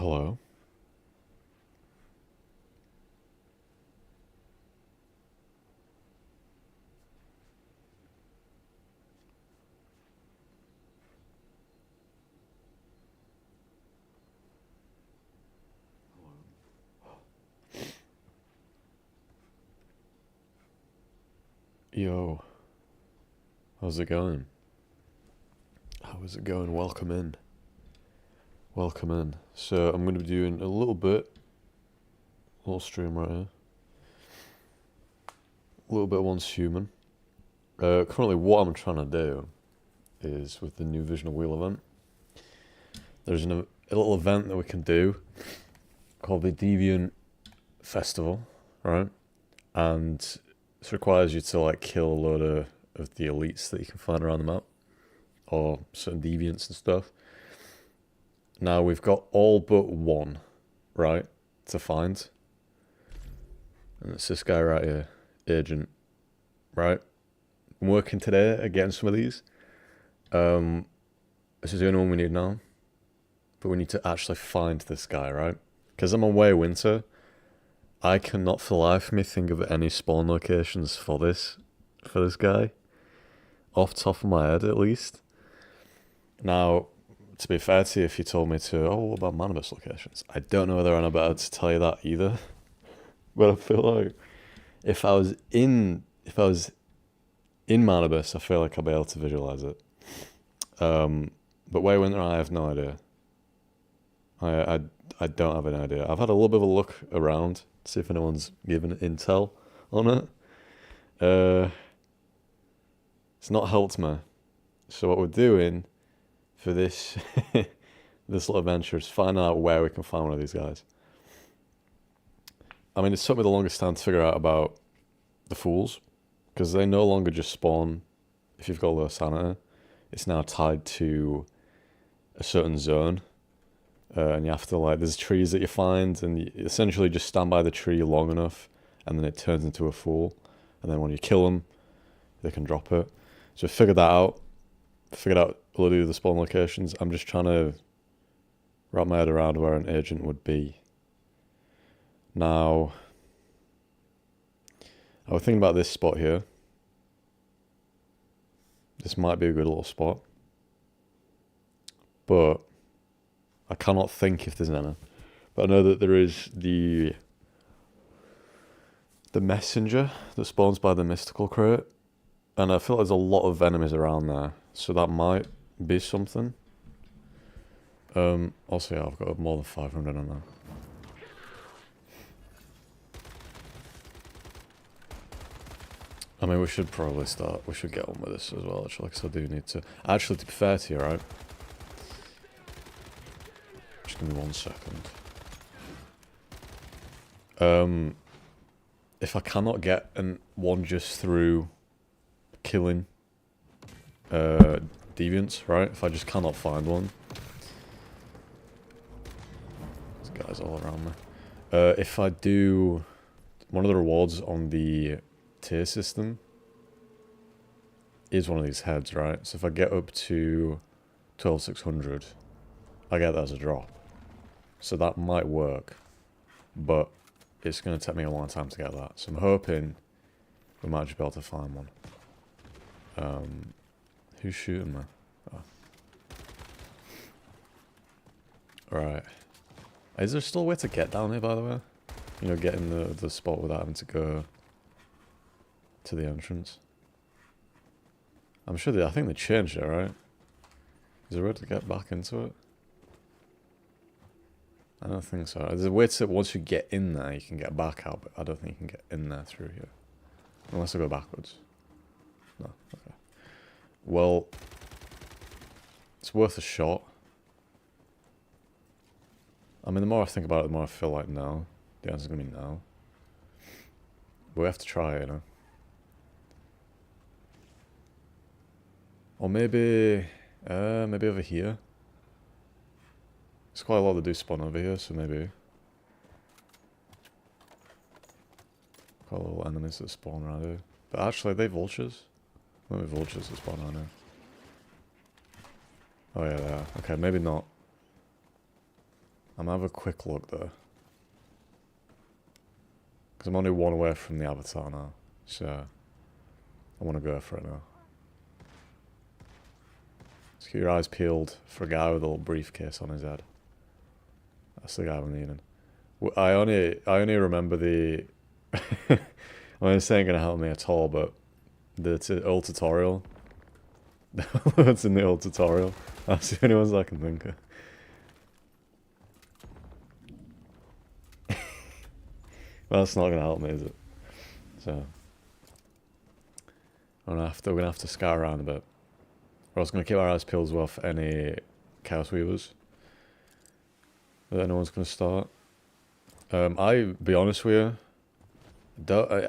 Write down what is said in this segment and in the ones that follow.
Hello. Yo, how's it going? How is it going? Welcome in. Welcome in. So I'm going to be doing a little stream right here. A little bit of Once Human. Currently what I'm trying to do is with the new Visional Wheel event, there's a little event that we can do called the Deviant Festival, right? And this requires you to like kill a load of the elites that you can find around the map, or certain deviants and stuff. Now we've got all but one, right, to find. And it's this guy right here, Agent, right? I'm working today at getting some of these. This is the only one we need now. But we need to actually find this guy, right? Because I'm away winter, I cannot for the life of me think of any spawn locations for this guy. Off the top of my head, at least. Now, to be fair to you, if you told me to, oh, what about Manibus locations? I don't know whether I'm better to tell you that either. But I feel like if I was in Manibus, I feel like I'll be able to visualize it. But Way Winter, I have no idea. I don't have any idea. I've had a little bit of a look around to see if anyone's given intel on it. It's not helped me. So what we're doing for this this little adventure is find out where we can find one of these guys. I mean, it took me the longest time to figure out about the Fools, because they no longer just spawn if you've got low sanity. It's now tied to a certain zone. And you have to, like, there's trees that you find, and you essentially just stand by the tree long enough, and then it turns into a fool. And then when you kill them, they can drop it. So I figured that out. Figured out a lot of the spawn locations. I'm just trying to wrap my head around where an agent would be. Now, I was thinking about this spot here. This might be a good little spot. But I cannot think if there's any. But I know that there is the messenger that spawns by the mystical crate. And I feel like there's a lot of enemies around there. So that might be something. Also, yeah, I've got more than 500 on there. I mean, we should probably start. We should get on with this as well, actually, because I do need to. Actually, to be fair to you, right? Just give me 1 second. If I cannot get one just through killing deviants, right? If I just cannot find one. There's guys all around me. If I do one of the rewards on the tier system is one of these heads, right? So if I get up to 12,600, I get that as a drop. So that might work, but it's going to take me a long time to get that. So I'm hoping we might just be able to find one. Who's shooting me? Oh. Right. Is there still a way to get down here, by the way? You know, get in the spot without having to go to the entrance. I'm sure I think they changed it, right? Is there a way to get back into it? I don't think so. There's a way to, once you get in there, you can get back out, but I don't think you can get in there through here. Unless I go backwards. No, okay. Well, it's worth a shot. I mean, the more I think about it, the more I feel like no. The answer's gonna be no. But we have to try it, you know? Or maybe over here. There's quite a lot that do spawn over here, so maybe. Quite a lot of enemies that spawn around here. But actually, are they vultures? Maybe vultures that spawn around here. Oh yeah, they are. Okay, maybe not. I'm gonna have a quick look though. Because I'm only one away from the avatar now. So I want to go for it now. Just keep your eyes peeled for a guy with a little briefcase on his head. That's the guy we're needing. I only remember the... I mean, this ain't gonna help me at all, but the old tutorial. That's in the old tutorial. That's the only ones I can think of. Well, that's not gonna help me, is it? So we're gonna have to scout around a bit. We're also gonna keep our eyes peeled as well for any Chaos Weavers that anyone's gonna start. I be honest with you,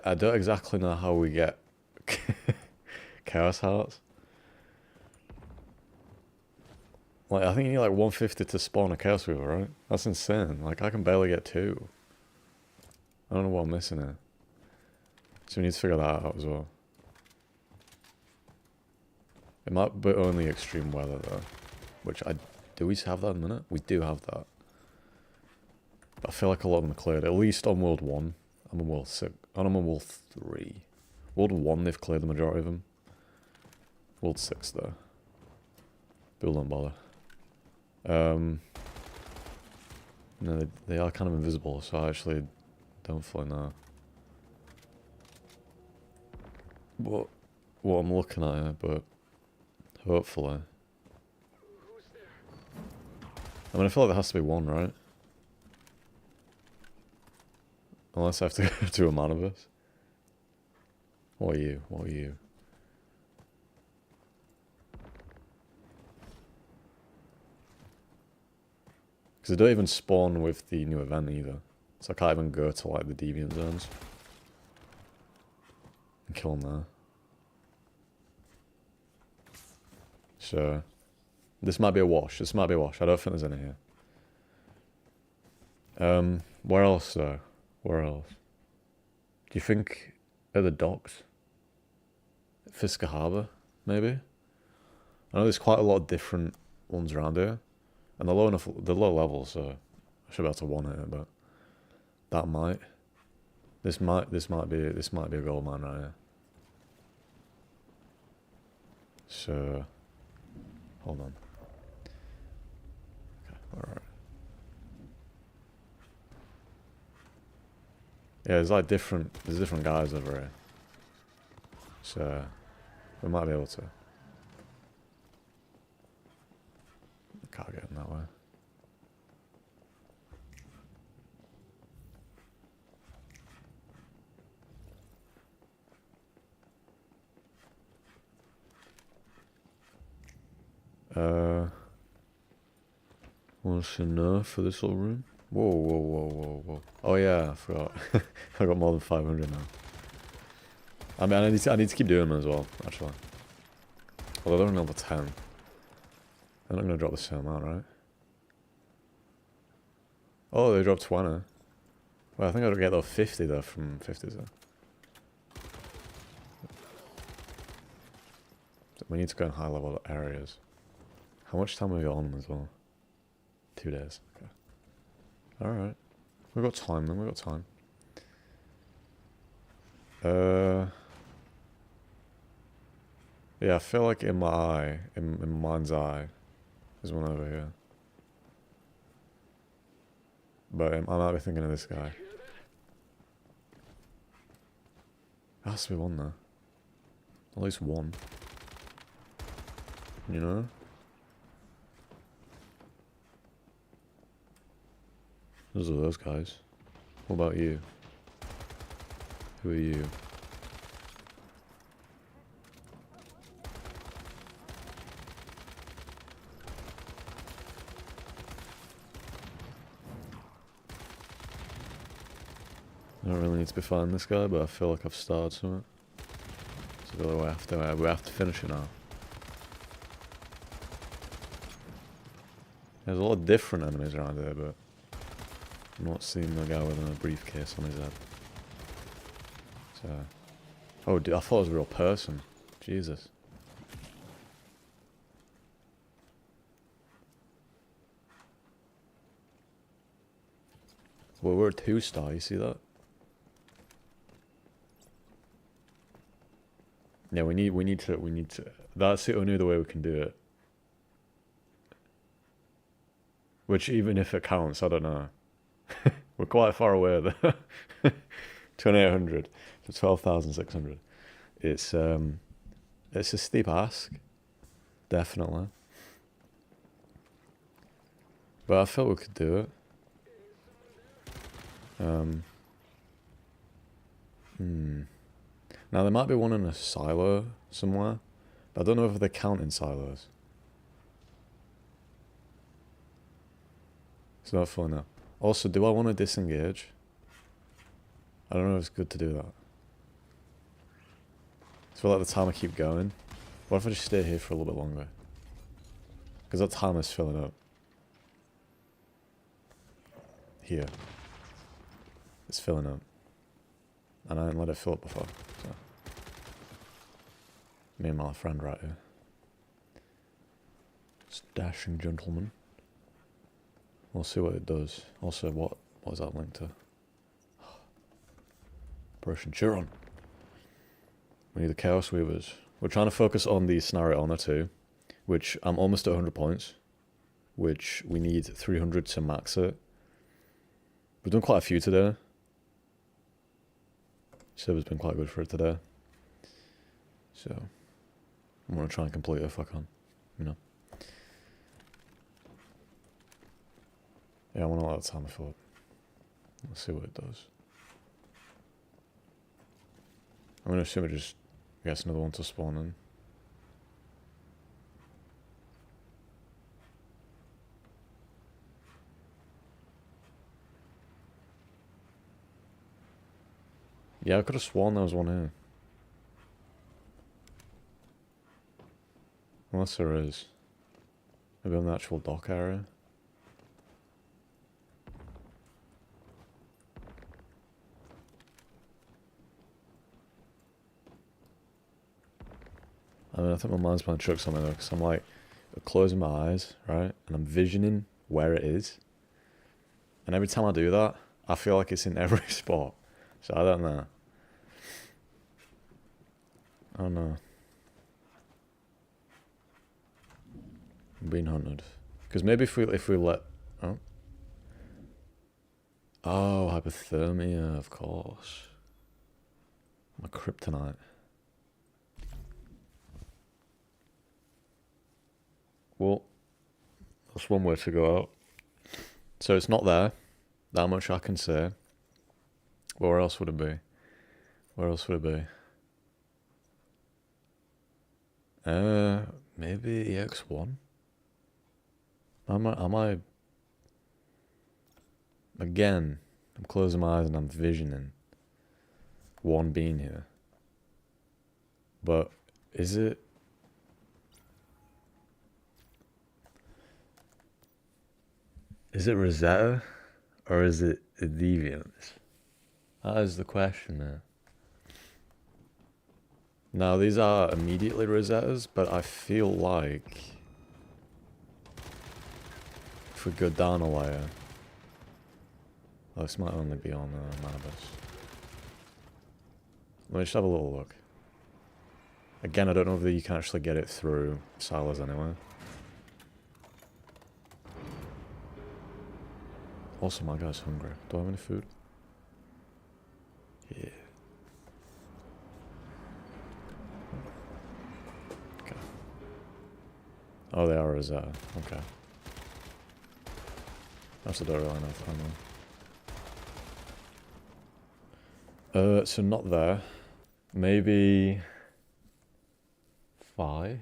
I don't exactly know how we get Chaos Hearts. Like, I think you need like 150 to spawn a Chaos Weaver, right? That's insane. Like, I can barely get 2. I don't know what I'm missing here. So we need to figure that out as well. It might be only extreme weather though. Which do we have that in a minute? We do have that. But I feel like a lot of them are cleared. At least on World 1. I'm on World 6. I'm on World 3. World 1 they've cleared the majority of them. World 6 though. People don't bother. No, they are kind of invisible, so I actually don't fully know what I'm looking at here, but hopefully. I mean, I feel like there has to be one, right? Unless I have to go to a Manaverse. What are you? What are you? Because they don't even spawn with the new event either. So I can't even go to like the deviant zones. And kill them there. So this might be a wash. This might be a wash. I don't think there's any here. Where else though? Where else? Do you think at the docks? Fisker Harbour, maybe? I know there's quite a lot of different ones around here. And they're low enough, they're low level, so I should be able to one it, but that might. This might be a gold mine right here. So hold on. Okay, alright. Yeah, there's different guys over here. So we might be able to. Can't get in that way. What's enough for this little room? Whoa. Oh yeah, I forgot. I got more than 500 now. I mean, I need to keep doing them as well, actually. Although they're on level 10. They're not going to drop the same amount, right? Oh, they dropped 20. Well, I think I'll get those 50 though from 50s though. We need to go in high level areas. How much time have we got on them as well? 2 days. Okay. Alright. We've got time then, we've got time. Yeah, I feel like in my eye, in my mind's eye, there's one over here. But I might be thinking of this guy. There has to be one there. At least one. You know? Those are those guys. What about you? Who are you? I don't really need to be fighting this guy, but I feel like I've started something. So really we have to finish it now. There's a lot of different enemies around here, but I'm not seeing the guy with a briefcase on his head. So, oh, dude, I thought it was a real person. Jesus. Well, we're a 2-star, you see that? Yeah, we need to. That's the only other way we can do it. Which, even if it counts, I don't know. We're quite far away there. 2,800 to 12,600. It's a steep ask, definitely. But I felt we could do it. Now there might be one in a silo somewhere, but I don't know if they count in silos. It's not fun now. Also, do I want to disengage? I don't know if it's good to do that. I feel like the timer keep going. What if I just stay here for a little bit longer? Because that timer's filling up. Here. It's filling up. And I didn't let it fill up before. So. Me and my friend right here. It's dashing gentleman. We'll see what it does. Also, what is that linked to? Operation Chiron. We need the Chaos Weavers. We're trying to focus on the Scenario Honor too, which I'm almost at 100 points, which we need 300 to max it. We've done quite a few today. Server's been quite good for it today. So, I'm going to try and complete it if I can, you know. Yeah, I want to let the timer fill up. Let's see what it does. I'm going to assume it just gets another one to spawn in. Yeah, I could have sworn there was one here. Unless there is. Maybe on the actual dock area. I mean, I think my mind's playing tricks on me though, because I'm like, closing my eyes, right? And I'm visioning where it is. And every time I do that, I feel like it's in every spot. So I don't know. I don't know. I'm being hunted. Because maybe if we let... Oh. Oh, hypothermia, of course. My kryptonite. Well, that's one way to go out. So it's not there. That much I can say. But where else would it be? Where else would it be? Maybe EX1? Am I... Again, I'm closing my eyes and I'm visioning one being here. But is it... Is it Rosetta? Or is it Deviants? That is the question there. Now, these are immediately Rosettas, but I feel like if we go down a layer... Oh, this might only be on Manibus. Let me just have a little look. Again, I don't know if you can actually get it through silos anyway. Also, my guy's hungry. Do I have any food? Yeah. Okay. Oh, they are Rosetta. Okay. That's the don't really know if I know. So not there. Maybe... Phi?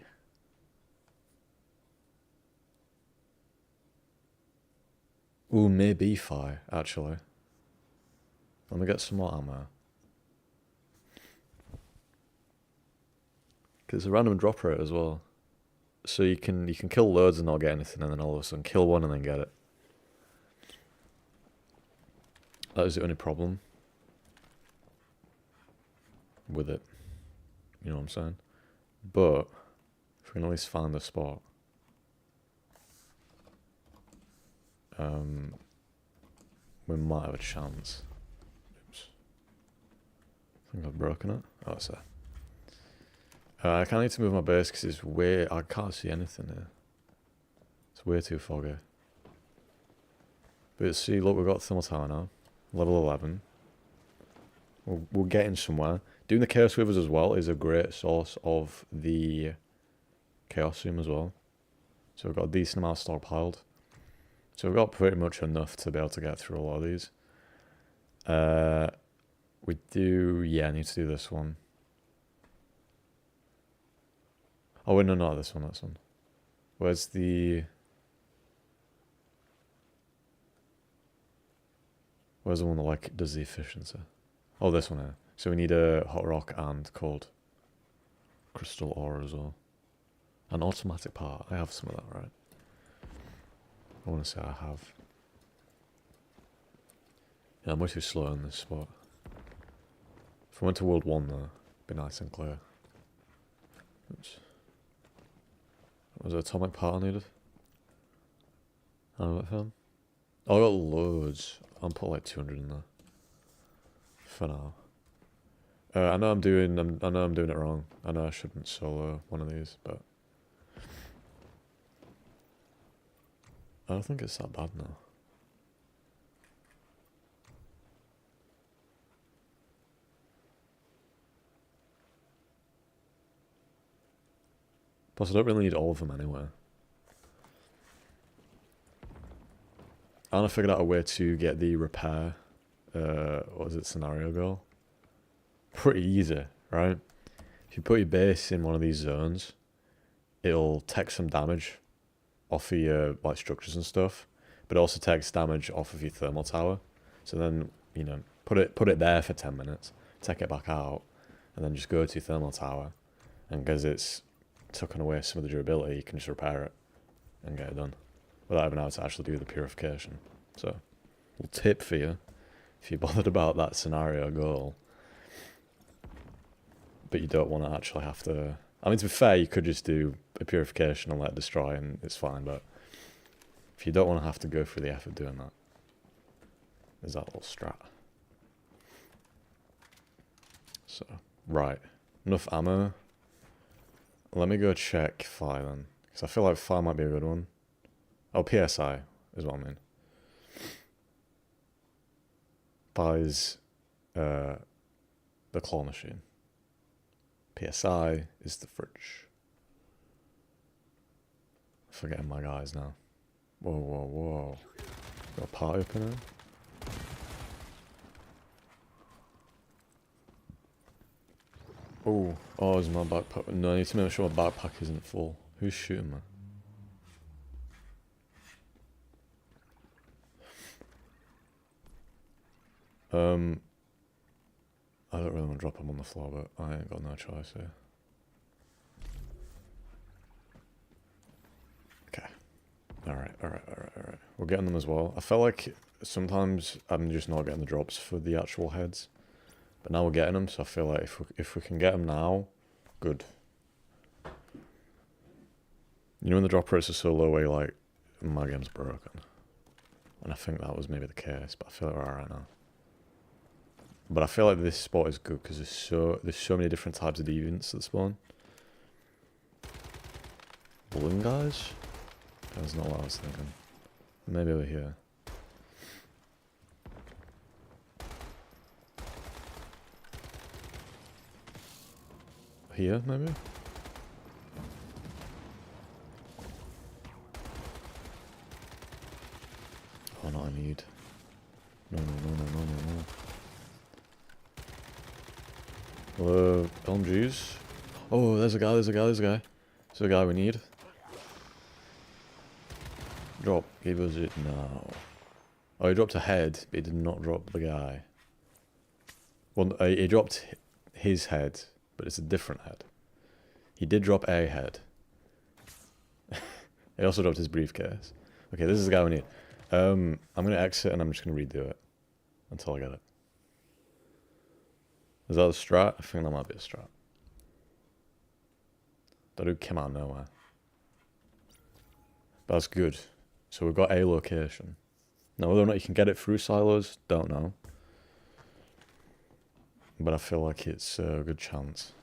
Ooh, maybe Phi, actually. Let me get some more ammo. Because it's a random drop rate as well. So you can kill loads and not get anything, and then all of a sudden kill one and then get it. That is the only problem with it. You know what I'm saying? But if we can at least find a spot. we might have a chance. Oops. I think I've broken it. Oh, it's there. I kind of need to move my base because it's way... I can't see anything here. It's way too foggy. But see, look, we've got Thermal Tower now. Level 11. We're getting somewhere. Doing the Chaos Weavers as well is a great source of the Chaosium as well. So we've got a decent amount stockpiled. So we've got pretty much enough to be able to get through a lot of these. We do... Yeah, I need to do this one. Oh, wait, no, not this one, this one. Where's the... Where's the one that, like, does the efficiency? Oh, this one here. So we need a hot rock and cold crystal ore as well. An automatic part. I have some of that, right? I want to say I have. Yeah, I'm way too slow in this spot. If we went to World 1 though, it'd be nice and clear. Oops. Was there atomic part I needed? I don't know what I found. Oh, I got loads. I'll put like 200 in there. For now. I know I'm doing it wrong. I know I shouldn't solo one of these, but I don't think it's that bad now. Plus, I don't really need all of them anyway. And I figured out a way to get the repair, what was it, scenario goal? Pretty easy, right? If you put your base in one of these zones, it'll take some damage off of your like structures and stuff, but it also takes damage off of your thermal tower. So then, you know, put it there for 10 minutes, take it back out, and then just go to your thermal tower, and because it's taken away some of the durability, you can just repair it and get it done without having to actually do the purification. So, little tip for you, if you're bothered about that scenario goal, but you don't want to actually have to... I mean, to be fair, you could just do a purification and let it destroy and it's fine, but if you don't want to have to go through the effort doing that, there's that little strat. So, right. Enough ammo. Let me go check Phi then, because I feel like Phi might be a good one. Oh, PSI is what I mean. Phi is the claw machine. PSI is the fridge. Forgetting my guys now. Whoa, whoa, whoa. Got a party up in here? Oh, is my backpack... No, I need to make sure my backpack isn't full. Who's shooting me? I don't really want to drop him on the floor, but I ain't got no choice here. Okay. Alright. We're getting them as well. I felt like sometimes I'm just not getting the drops for the actual heads. But now we're getting them, so I feel like if we can get them now, good. You know when the drop rates are so low where you're like, my game's broken. And I think that was maybe the case, but I feel like we're alright now. But I feel like this spot is good because there's so many different types of deviants that spawn. Balloon guys? That's not what I was thinking. Maybe over here. Here, maybe? Oh no, I need... No. Hello, LMGs? Oh, there's a guy. There's a guy we need. Drop. Give us it now. Oh, he dropped a head, but he did not drop the guy. Well, he dropped his head, but it's a different head. He did drop a head. He also dropped his briefcase. Okay, this is the guy we need. I'm going to exit and I'm just going to redo it until I get it. Is that a strat? I think that might be a strat. That dude came out of nowhere. But that's good. So we've got a location. Now, whether or not you can get it through silos, don't know. But I feel like it's a good chance.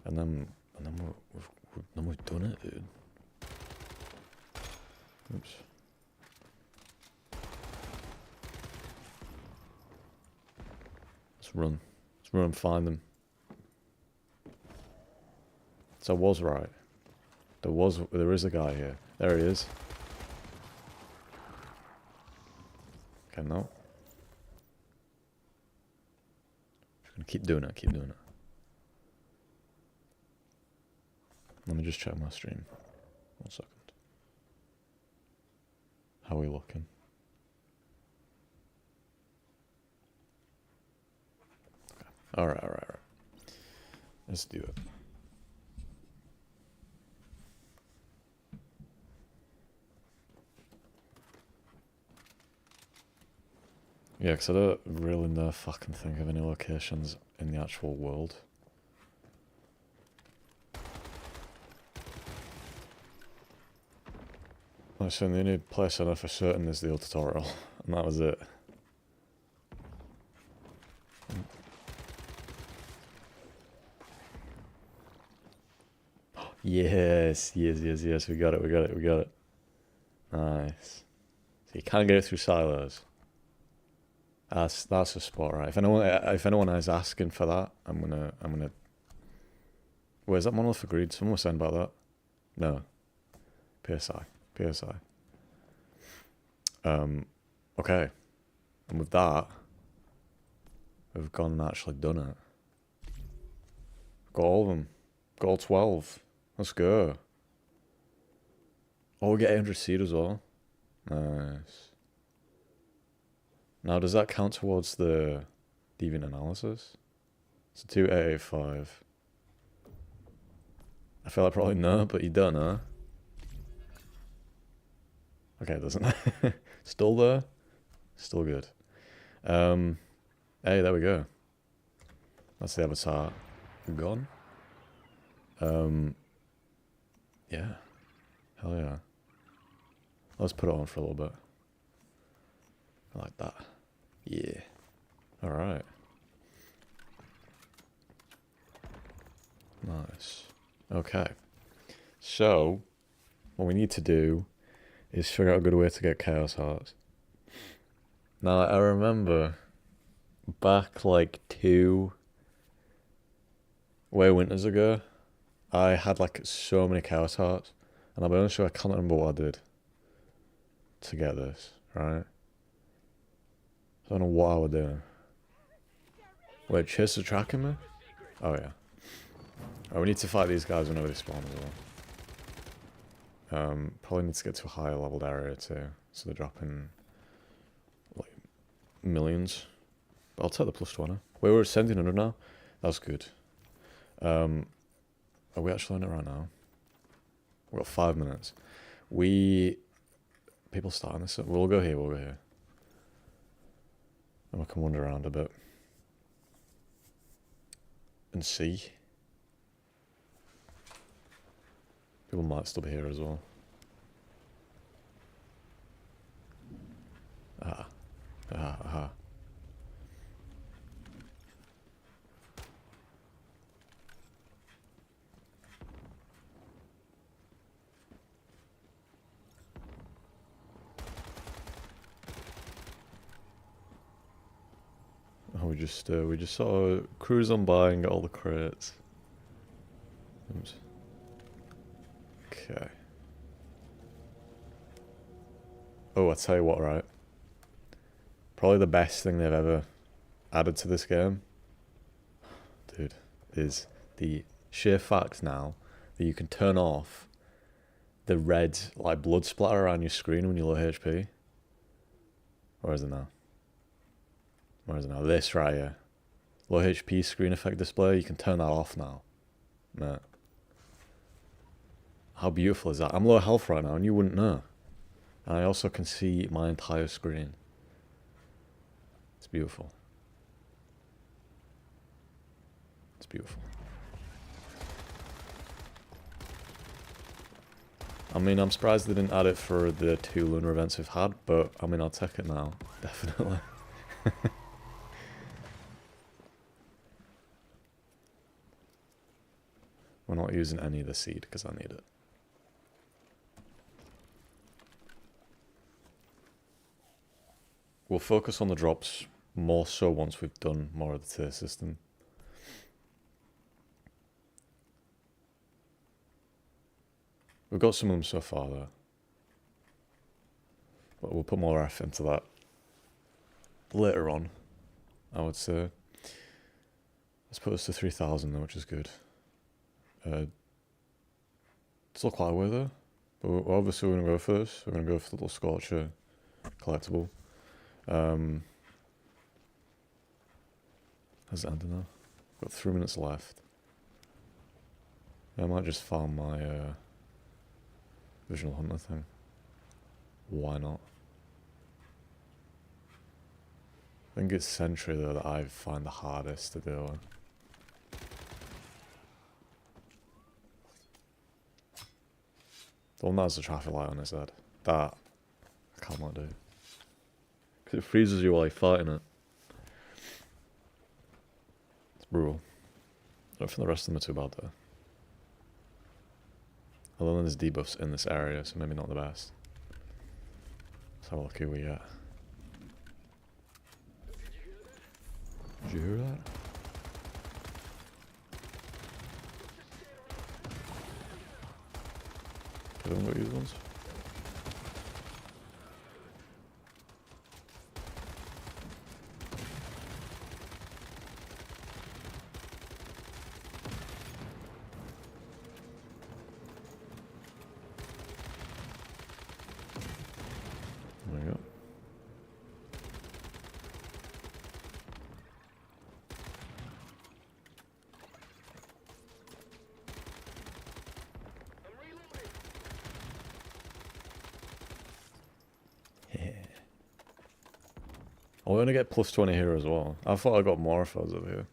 And then we've done it, dude. Oops. Let's run. Let's run and find them. So I was right. There is a guy here. There he is. Okay, no. Just gonna keep doing it, keep doing it. Let me just check my stream. 1 second. How are we looking? Okay. Alright. Let's do it. Yeah, because I don't really know if I can think of any locations in the actual world. So the only place I know for certain is the old tutorial, and that was it. Yes, we got it. Nice. So you can't get it through silos. That's a spot, right? If anyone is asking for that, I'm gonna. Wait, is that monolith agreed? Someone was saying about that. No. PSI. Okay. And with that, we've gone and actually done it. Got all of them. Got all 12. Let's go. Oh, we get 800 seed as well. Nice. Now, does that count towards the deviant analysis? So 2885. I feel like probably no, but you don't know. Okay, it doesn't. Still there? Still good. Hey, there we go. That's the avatar gone. Yeah. Hell yeah. Let's put it on for a little bit. I like that. Yeah. Alright. Nice. Okay. So, what we need to do is figure out a good way to get Chaos Hearts. Now, I remember back like 2 winters ago, I had like so many Chaos Hearts, and I'll be honest with you, I can't remember what I did to get this, right? I don't know what I was doing. Wait, Chase is tracking me? Oh yeah. Oh, we need to fight these guys whenever they spawn as well. Probably need to get to a higher leveled area too, so they're dropping like millions. But I'll take the plus 20. Wait, we're at 1700 now? That's good. Are we actually on it right now? We've got 5 minutes. People starting this up. We'll go here, And we can wander around a bit. And see. People might still be here as well. Aha. Oh, we just sort of cruise on by and get all the crates. Oops. Okay. Oh, I tell you what, right? Probably the best thing they've ever added to this game, dude, is the sheer fact now that you can turn off the red like blood splatter around your screen when you're low HP. Where is it now? This right here. Low HP screen effect display, you can turn that off now. Mate. How beautiful is that? I'm low health right now and you wouldn't know. And I also can see my entire screen. It's beautiful. It's beautiful. I mean, I'm surprised they didn't add it for the 2 lunar events we've had, but I mean, I'll take it now, definitely. We're not using any of the seed because I need it. We'll focus on the drops more so once we've done more of the tier system. We've got some of them so far though. But we'll put more effort into that later on, I would say. Let's put us to 3,000 though, which is good. Still quite a way though. But obviously we're going to go first. We're going to go for the little Scorcher collectible. Has it ended now? Got 3 minutes left. Yeah, I might just farm my Visual Hunter thing. Why not? I think it's Sentry though that I find the hardest to deal with. The one that has the traffic light on his head. That I cannot do. Because it freezes you while you're fighting it. It's brutal. I don't think the rest of them are too bad though. Although there's debuffs in this area, so maybe not the best. Let's have a look who we get. Did you hear that? I don't know these ones. There we go. Oh, we're gonna get plus 20 here as well. I thought I got more if I was over here.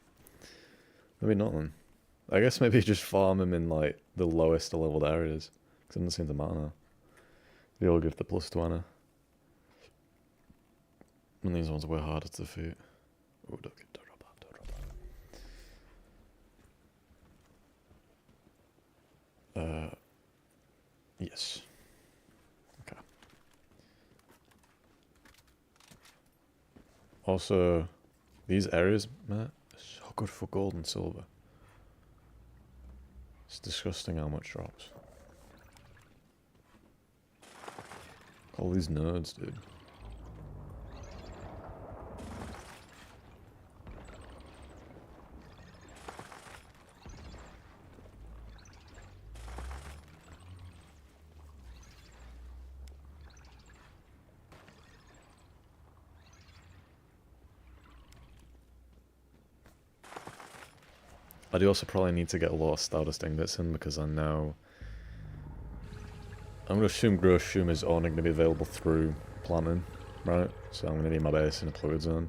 Maybe not then. I guess maybe just farm him in like the lowest leveled areas. Because it doesn't seem to matter now. They all give the plus 20. And these ones are way harder to defeat. Oh, don't drop that, don't drop that. Yes. Okay. Also, these areas, man, are so good for gold and silver. It's disgusting how much drops. All these nerds, dude. I do also probably need to get a lot of Stardust Ingots in because I know... I'm going to assume Grow Shroom is only going to be available through planting, right? So I'm going to need my base in a polluted zone.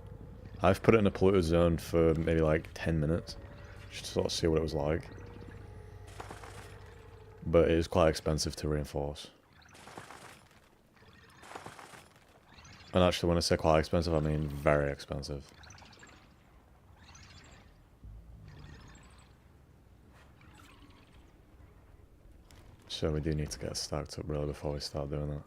I've put it in a polluted zone for maybe like 10 minutes, just to sort of see what it was like. But it is quite expensive to reinforce. And actually when I say quite expensive, I mean very expensive. So we do need to get stacked up really before we start doing that.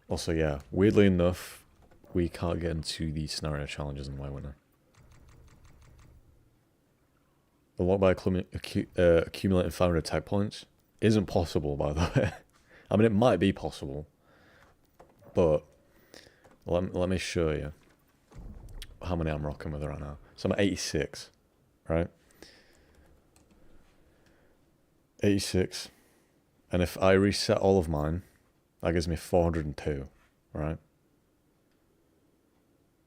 Also, yeah, weirdly enough, we can't get into the scenario challenges in My Winner. A lot by accumulating 500 tech points isn't possible, by the way. I mean, it might be possible, but let me show you how many I'm rocking with right now. So I'm at 86. Right? 86. And if I reset all of mine, that gives me 402, right?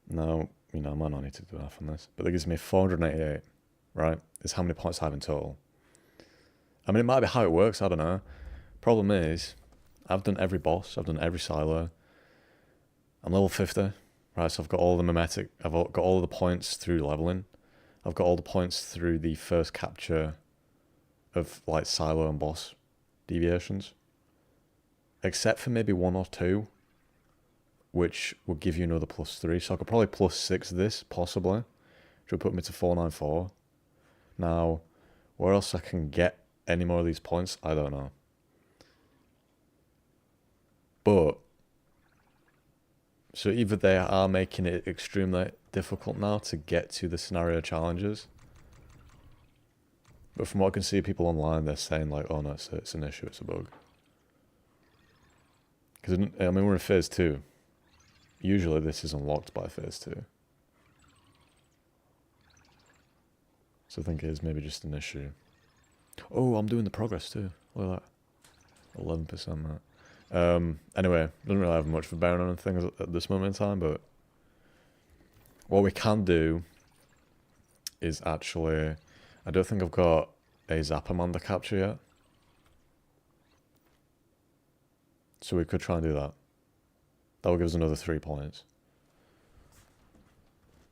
Now, you know, I might not need to do math on this, but that gives me 488, right? Is how many points I have in total. I mean, it might be how it works, I don't know. Problem is, I've done every boss, I've done every silo. I'm level 50, right? So I've got all the mimetic, I've got all the points through leveling. I've got all the points through the first capture of like silo and boss deviations, except for maybe 1 or 2, which will give you another +3. So I could probably +6 this, possibly, which would put me to 494. Now, where else I can get any more of these points, I don't know. But, so either they are making it extremely difficult now to get to the scenario challenges, but from what I can see, people online, they're saying like, oh no, it's an issue, it's a bug. Because, I mean, we're in phase 2. Usually this is unlocked by phase 2. So I think it is maybe just an issue. Oh, I'm doing the progress too. Look at that. 11% that. Anyway, doesn't really have much for bearing on things at this moment in time, but what we can do is actually, I don't think I've got a Zapamander capture yet. So we could try and do that. That will give us another 3 points.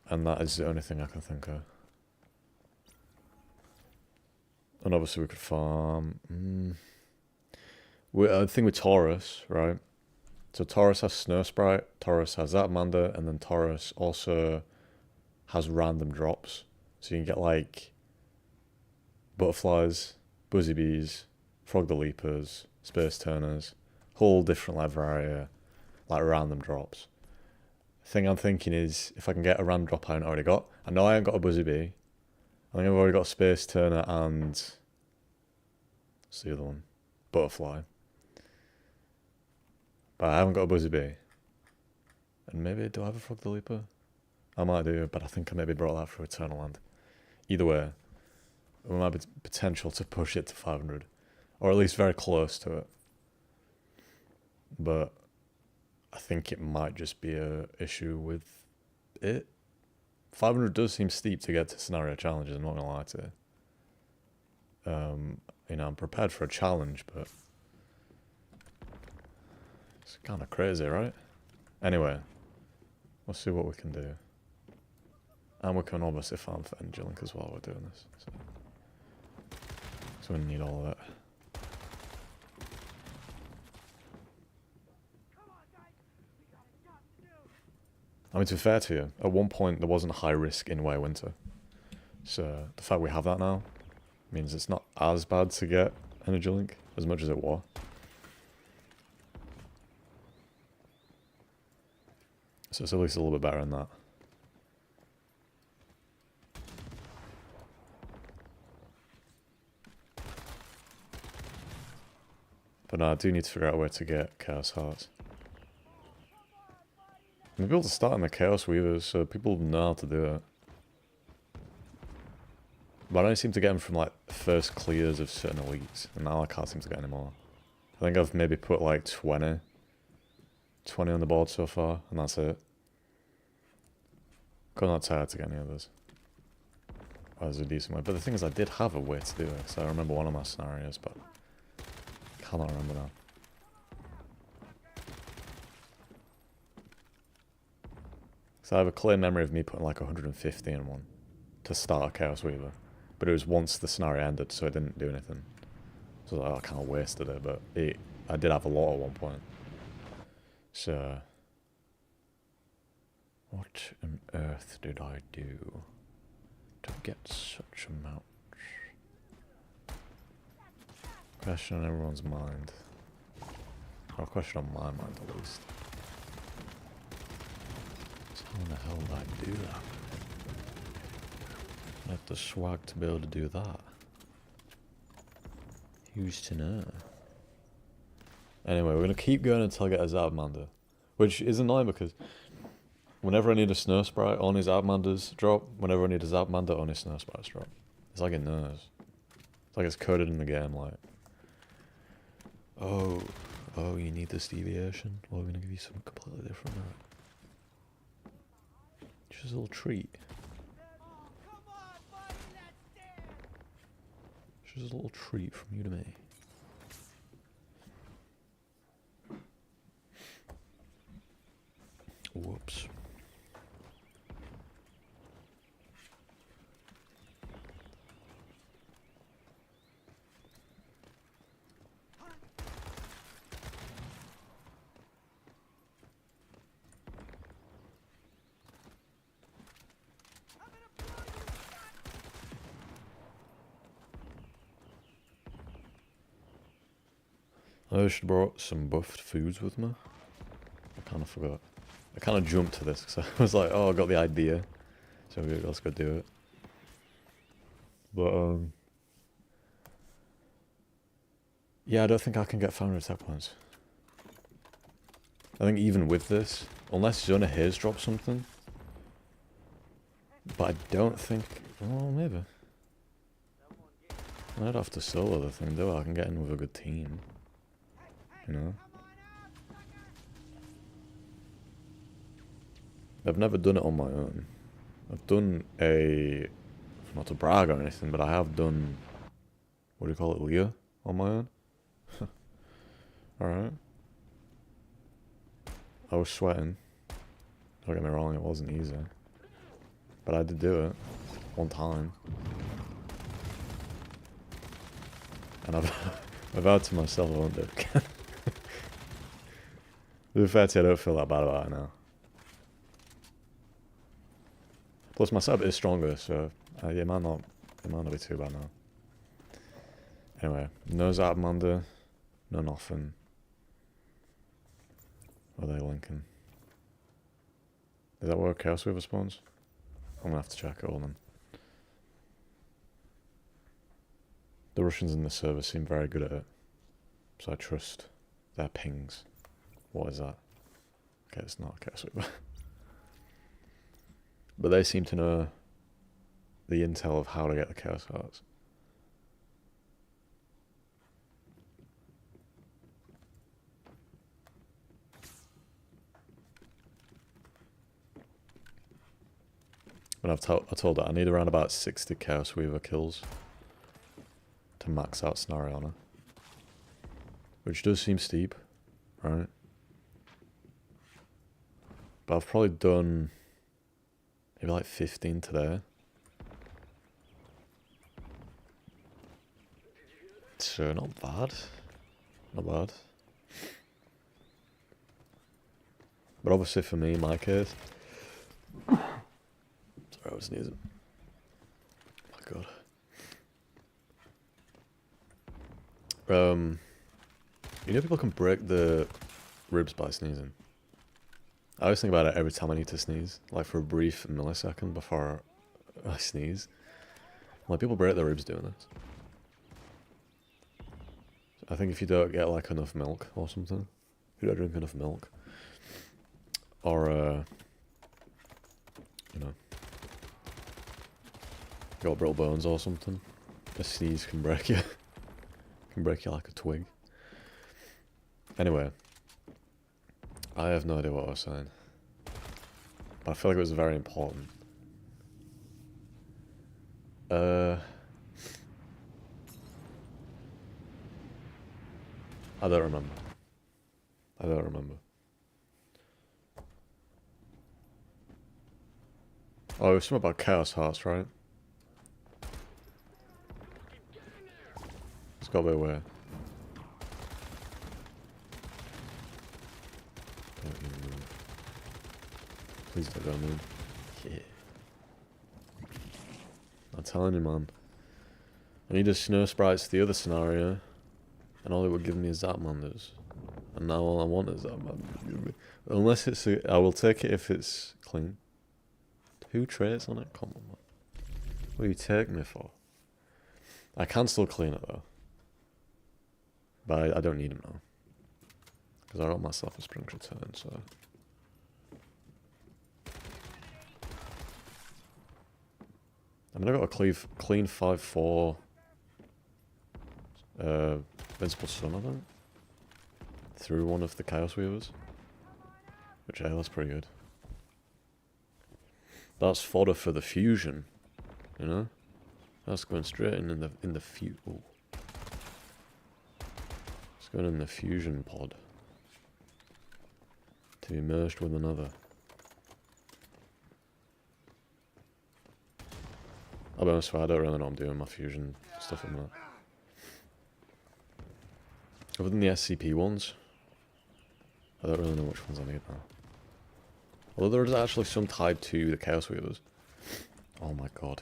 And that is the only thing I can think of. And obviously we could farm. I think with Taurus, right? So Taurus has Snow Sprite, Taurus has Zapamander, and then Taurus also has random drops. So you can get like butterflies, buzzy bees, frog the leapers, space turners, whole different like variety, like random drops. The thing I'm thinking is if I can get a random drop I haven't already got. I know I haven't got a buzzy bee. I think I've already got a space turner and what's the other one? Butterfly. But I haven't got a buzzy bee. And maybe, do I have a frog the leaper? I might do, but I think I maybe brought that through Eternal Land. Either way, there might be potential to push it to 500. Or at least very close to it. But I think it might just be a issue with it. 500 does seem steep to get to scenario challenges, I'm not going to lie to you. You know, I'm prepared for a challenge, but it's kind of crazy, right? Anyway, we'll see what we can do. And we can obviously farm for Angelic as while we're doing this. So we need all of it. I mean, to be fair to you, at one point there wasn't high risk in Way Winter. So the fact we have that now means it's not as bad to get Energy Link as much as it was. So it's at least a little bit better than that. But no, I do need to figure out where to get Chaos Hearts. Maybe able to start in the Chaos Weavers so people know how to do it. But I only seem to get them from like first clears of certain elites, and now I can't seem to get any more. I think I've maybe put like 20 on the board so far, and that's it. I'm not tired to get any others. Oh, there's a decent way. But the thing is, I did have a way to do it, so I remember one of my scenarios, but I cannot remember now. So I have a clear memory of me putting like 150 in one to start a Chaos Weaver. But it was once the scenario ended, so it didn't do anything. So I was like, I kind of wasted it, but I did have a lot at one point. So, what on earth did I do to get such amounts? Question on everyone's mind. Or a question on my mind, at least. So how in the hell did I do that? I have the swag to be able to do that. Who's to know? Anyway, we're going to keep going until I get a Zapamander. Which is annoying because whenever I need a Snow Sprite, only Zapamanders drop. Whenever I need a Zapamander, only Snow Sprites drop. It's like it knows. It's like it's coded in the game, like, oh, you need this deviation? Well, we're going to give you something completely different. Just a little treat. Just a little treat from you to me. Whoops. I should have brought some buffed foods with me. I kind of forgot. I kind of jumped to this because I was like, oh, I got the idea. So let's go do it. But, yeah, I don't think I can get 500 attack points. I think even with this, unless Zona Haze drops something. But I don't think... Oh, maybe. I'd have to solo the thing, though. I can get in with a good team. You know? I've never done it on my own. I've done a... Not to brag or anything, but I have done... What do you call it? Leah? On my own? Alright. I was sweating. Don't get me wrong, it wasn't easy. But I did do it. One time. And I've vowed to myself I won't do it again. To be fair to you, I don't feel that bad about it now. Plus my sub is stronger, so it might not be too bad now. Anyway, no Zapmander, no nothing. What are they linking? Is that where Chaos Weaver spawns? I'm gonna have to check it all then. The Russians in the server seem very good at it, so I trust their pings. What is that? Okay, it's not Chaos Weaver. But they seem to know the intel of how to get the Chaos Hearts. But I told her I need around about 60 Chaos Weaver kills to max out Snariana. Which does seem steep, right? But I've probably done maybe like 15 today. So not bad. Not bad. But obviously for me, in my case... Sorry, I was sneezing. Oh my god. You know people can break the ribs by sneezing. I always think about it every time I need to sneeze. Like for a brief millisecond before I sneeze. Like people break their ribs doing this. I think if you don't get like enough milk or something. If you don't drink enough milk. Or you know, got brittle bones or something. A sneeze can break you. Can break you like a twig. Anyway, I have no idea what I was saying, but I feel like it was very important. I don't remember. I don't remember. Oh, it was something about Chaos Hearts, right? It's got to be aware. Don't even move. Please don't go move. Yeah. I'm telling you, man. I needed snow sprites to the other scenario, and all it would give me is Zapmanders. And now all I want is Zapmanders. Unless it's I will take it if it's clean. 2 traits on it? Come on, man. What do you take me for? I can still clean it though. But I don't need them now. Because I got myself a Spring Return, so... I mean, I got a clean 5-4... Invincible Sun, I think. Through one of the Chaos Weavers. Which, hey, that's pretty good. That's fodder for the fusion, you know? That's going straight in the fusion. It's going in the fusion pod. To be merged with another. I'll be honest with you, I don't really know what I'm doing my fusion stuff in that. Other than the SCP ones, I don't really know which ones I need now. Although there is actually some tied to the Chaos Weavers. Oh my god.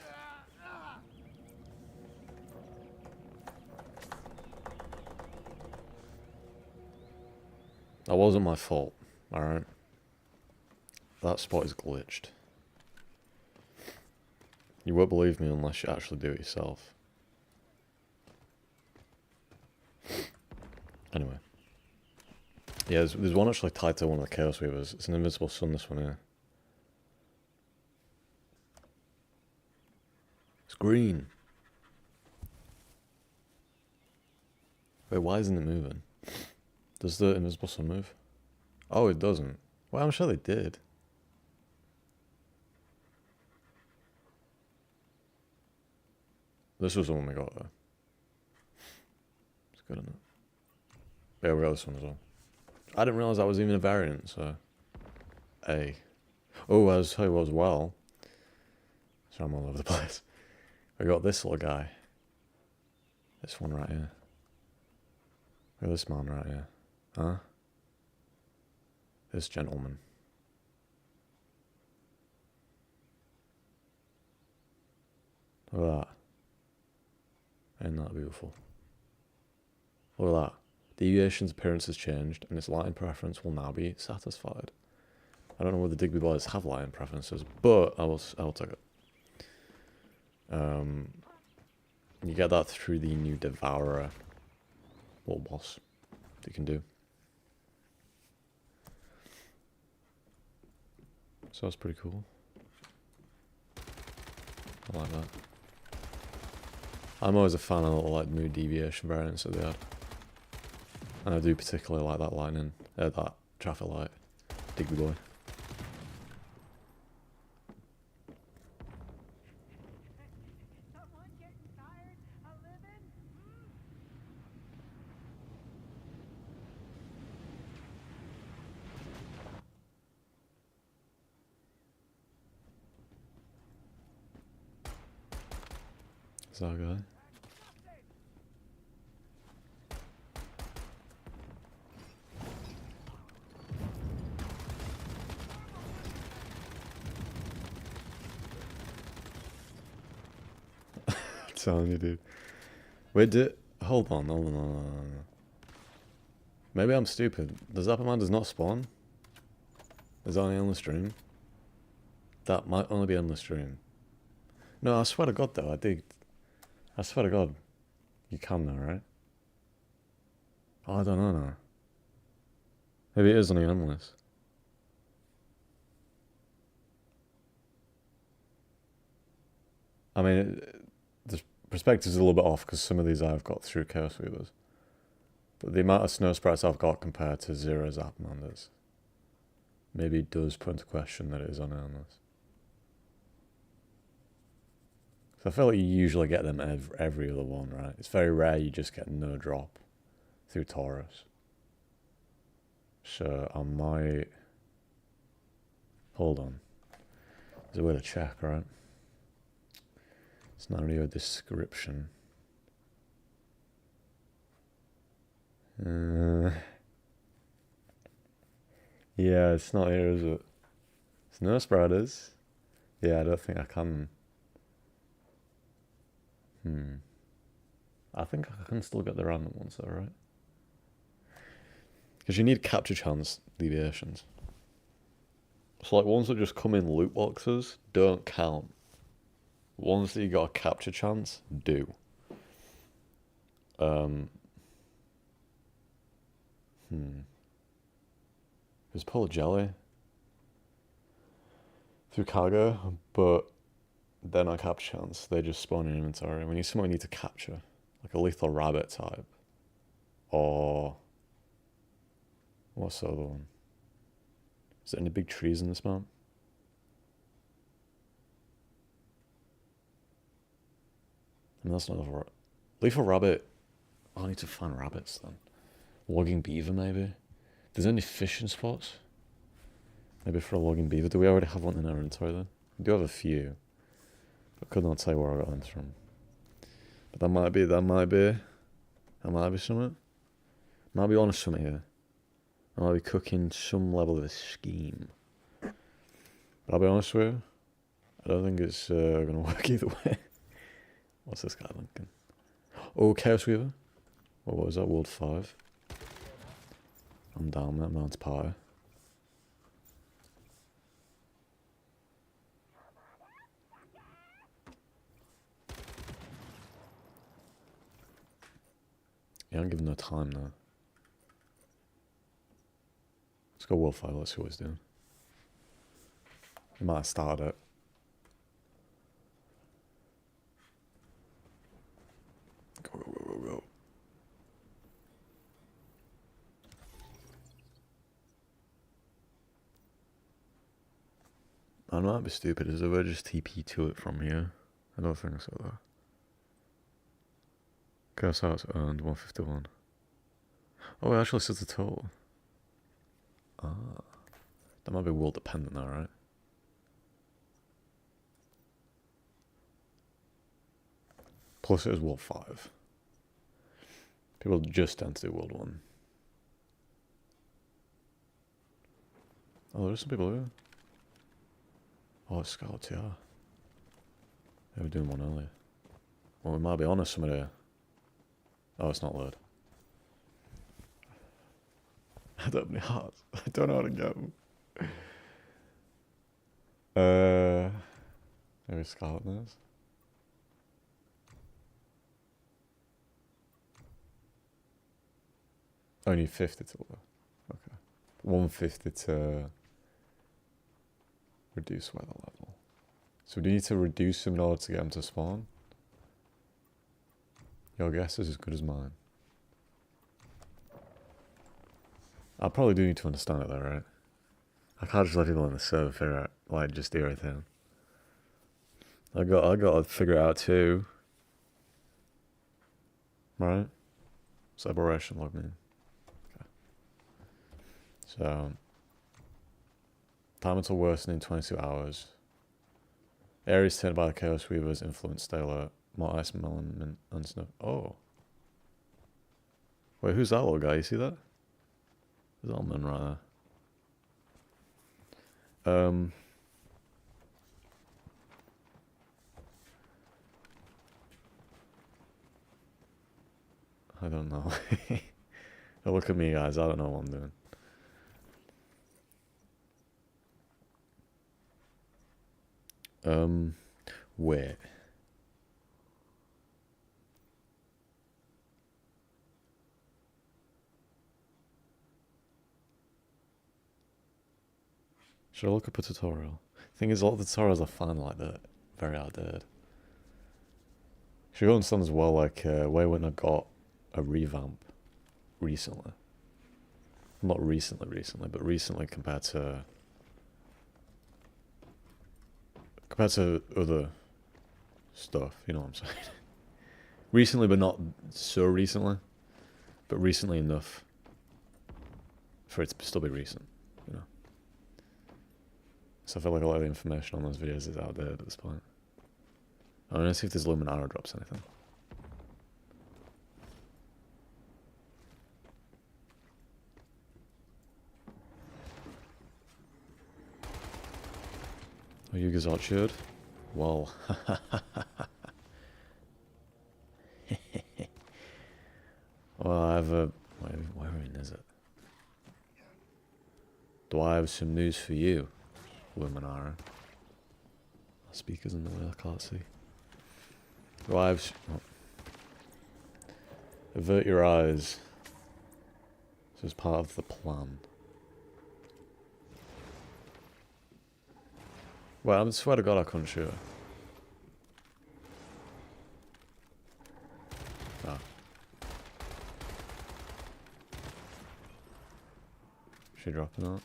That wasn't my fault, alright? That spot is glitched. You won't believe me unless you actually do it yourself. Anyway. Yeah, there's one actually tied to one of the Chaos Weavers. It's an Invincible Sun, this one here. It's green. Wait, why isn't it moving? Does the Invisible Sun move? Oh, it doesn't. Well, I'm sure they did. This was the one we got, though. It's good, isn't it? Yeah, we got this one as well. I didn't realise that was even a variant, so... A. Oh, I'll tell you what as well. So I'm all over the place. We got this little guy. This one right here. Look at this man right here. Huh? This gentleman. Look at that. Ain't that beautiful? Look at that. Deviation's appearance has changed, and its lighting preference will now be satisfied. I don't know whether the Digby boys have lighting preferences, but I will take it. You get that through the new Devourer little boss that you can do. So that's pretty cool. I like that. I'm always a fan of little like mood deviation variants that they had. And I do particularly like that lightning, that traffic light, Digby boy. Is that a guy? I'm telling you, dude. Wait, hold on. Maybe I'm stupid. Does Aberrant does not spawn? Is that only on the stream? That might only be on the stream. No, I swear to God though, I swear to God, you can now, right? Oh, I don't know now. Maybe it is only endless. I mean, the perspective is a little bit off because some of these I've got through Chaos Weavers. But the amount of snow sprites I've got compared to Zero's Aberrant maybe does put into question that it is only endless. So I feel like you usually get them every other one, right? It's very rare you just get no drop through Taurus. So I might... Hold on. There's a way to check, right? Scenario description. Yeah, it's not here, is it? It's no spiders. Yeah, I don't think I can... I think I can still get the random ones though, right? Because you need capture chance deviations. So like ones that just come in loot boxes don't count. Ones that you got a capture chance do. There's Polar Jelly through cargo, but they're not capture chance. They just spawn in inventory. We need something we need to capture, like a lethal rabbit type, or what's the other one? Is there any big trees in this map? I mean, that's not a lethal rabbit. Oh, I need to find rabbits then. Logging beaver, maybe. If there's any fishing spots, maybe for a logging beaver. Do we already have one in our inventory then? We do have a few. I could not tell you where I got them from. But that might be something. Might be on something here. I might be cooking some level of a scheme. But I'll be honest with you, I don't think it's going to work either way. What's this guy linking? Oh, Chaos Weaver. What was that? World 5. I'm down, man. I'm down to party. Yeah, I'm giving no time now. Let's go World 5, let's see what he's doing. He might have started it. Go, go, go, go, go. I might be stupid. Is there a way to just TP to it from here? I don't think so, though. Chaos House earned 151. Oh, it actually says the total. Ah. That might be world dependent now, right? Plus it is World 5. People just tend to do World 1. Oh, there's some people here. Oh, it's Scarlet TR. They were doing one earlier. Well, we might be honest somebody. Oh, it's not load. I don't have any hearts. I don't know how to get them. Maybe Scarlet knows. Only 50 to load. Okay. 150 to reduce weather level. So do you need to reduce them in order to get them to spawn? Your guess is as good as mine. I probably do need to understand it though, right? I can't just let people on the server figure out, like, just do everything. I got to figure it out too. Right? It's Aberrant logged in. Okay. So, time until worsening 22 hours. Areas turned by the Chaos Weaver's influence stay alert. More ice, melon, and snow. Oh. Wait, who's that little guy? You see that? There's Almond right there. I don't know. Don't look at me, guys. I don't know what I'm doing. Wait. Should I look up a tutorial? Thing is, a lot of the tutorials I find like that very outdated. Should go understand as well, like, Waywin got a revamp recently. Not recently, but recently compared to other stuff, you know what I'm saying? Recently, but not so recently. But recently enough for it to still be recent, you know? So I feel like a lot of the information on those videos is outdated at this point. I'm gonna see if this Luminara drops anything. Oh, you guys archered? Well. Well, I have a... Where is it? Do I have some news for you, Luminara? Speakers in the way, I can't see. Do I have... Oh. Avert your eyes. This is part of the plan. Well, I swear to God I couldn't shoot her. Ah. Is she dropping out?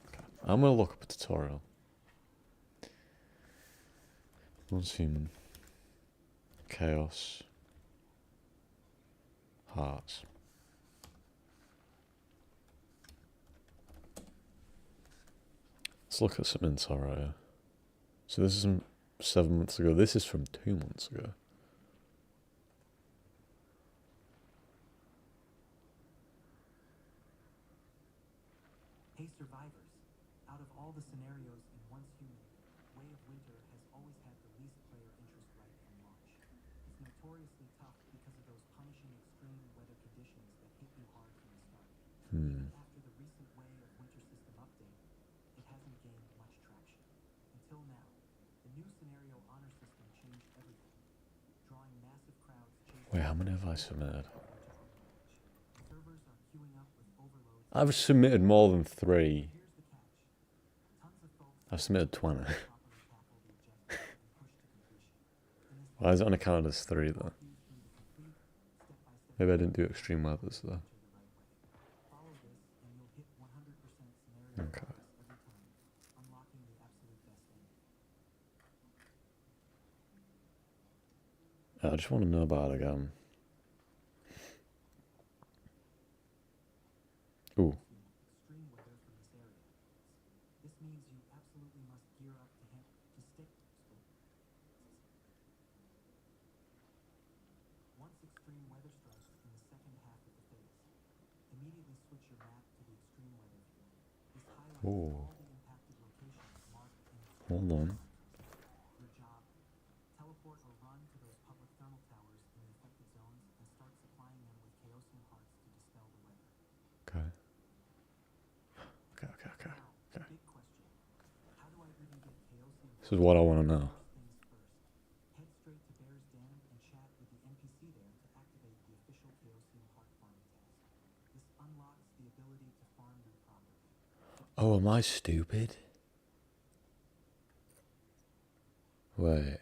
Okay. I'm gonna look up a tutorial. Once human. Chaos. Hearts. Let's look at some intel right here. So this is from 7 months ago. This is from 2 months ago. Hey survivors, out of all the scenarios in Once Human, Way of Winter has always had the least player interest right from launch. It's notoriously tough because of those punishing extreme weather conditions conditions that hit you hard from the start. Hmm. Even after the recent way of winter system update, it hasn't gained much traction. Until now, the new scenario honor system changed everything, drawing massive crowds chasing. Wait, how many have I submitted? Servers are queuing up with overloads. I've submitted more than 3. Here's the catch. Tons of folks I've submitted 20. properly tackle the objective and push to completion. In this Why is it only counted as 3 though? walk you through the complete step-by-step Maybe I didn't do extreme weathers though. the right way. Follow this and you'll hit 100% scenario Okay. progress every time, unlocking the absolute best ending. I just want to know about it again. Ooh. Extreme weather from this area. This means you absolutely must gear up to stick. Once extreme weather strikes in the second half of the phase, immediately switch your map to the extreme weather view. This highlights Ooh. all the impacted locations marked in Hold on. your job. Teleport or run to those public thermal towers in the affected zones and start supplying them with Chaosium hearts to dispel the weather. Okay. Okay. Now, big question. How do I even get Chaosium This is what I want to know. First things first. Head straight to Bear's Den and chat with the NPC there to activate the official Chaosium heart farming task. This unlocks the ability to farm them properly. Oh, am I stupid? Wait.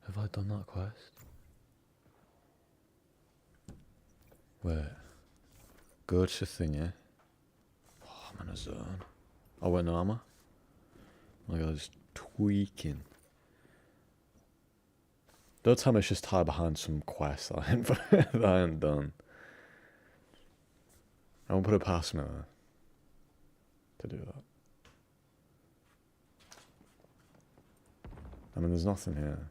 Have I done that quest? Wait. Go to thingy. Oh, I'm in a zone. Oh, wait, no, am I? My guy's tweaking. Don't tell me it's just tied behind some quest that I ain't done. I won't put it past me though, to do that. I mean, there's nothing here.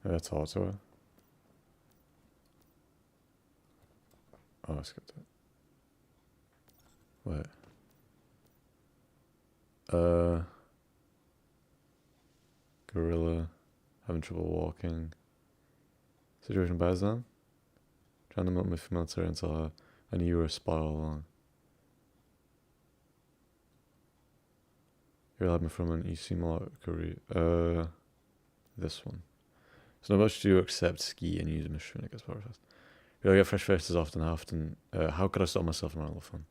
Yeah, talk to her. Oh, I skipped it. Wait. Gorilla. Having trouble walking. Situation bad then? Trying to make me familiar until I knew you were a spy all along. You led me from an EC Mercury. This one. So not much do you accept ski and use a machine, I guess, power fast. You get fresh faces often. How could I stop myself from having a little fun?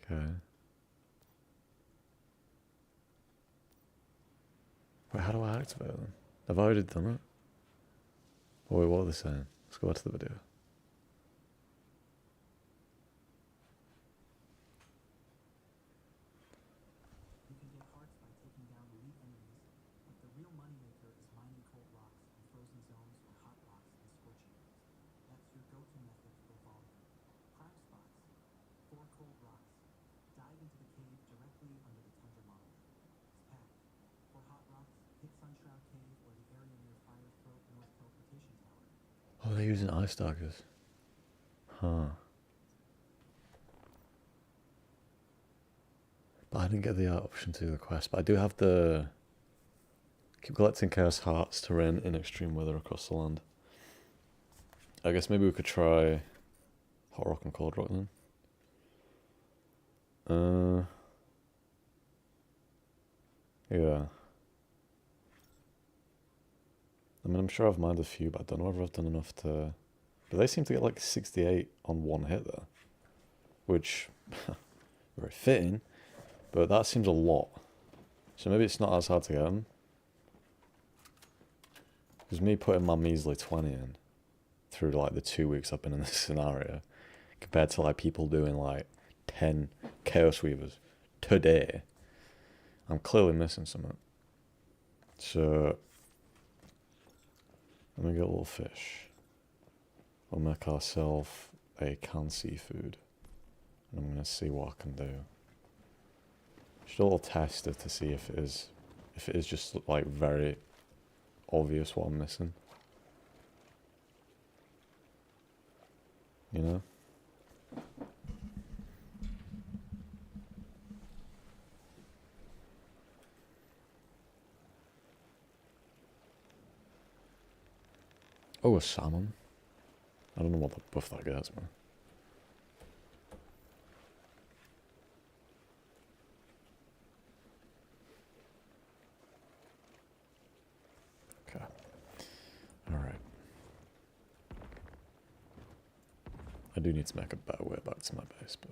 Okay. Wait, how do I activate them? Have I already done it? Oh, wait, what are they saying? Let's go back to the video. You can get hearts by taking down elite enemies, but the real moneymaker is mining cold rocks in frozen zones or hot rocks in scorching areas. That's your go-to method for volume. Prime spots. 4 cold rocks. Dive into the cave directly under the tundra monolith. It's packed. For hot rocks, hit Sunshroud Cave or the area near Fire Throat North Teleportation Tower. Oh, they're using ice daggers. Huh. But I didn't get the option to do the quest. But I do have the... Keep collecting Chaos Hearts to rain in extreme weather across the land. I guess maybe we could try Hot Rock and Cold Rock then. Yeah. I mean, I'm sure I've mined a few, but I don't know whether I've done enough to... But they seem to get like 68 on one hit there. Which, very fitting, but that seems a lot. So maybe it's not as hard to get them. Because me putting my measly 20 in through like the 2 weeks I've been in this scenario, compared to like people doing like 10 Chaos Weavers today, I'm clearly missing something. So, let me get a little fish. We'll make ourselves a canned seafood. And I'm going to see what I can do. Just a little test to see if it is just like very obvious what I'm missing. You know? Oh, a salmon. I don't know what the buff that gets, man. Okay. Alright. I do need to make a better way back to my base, but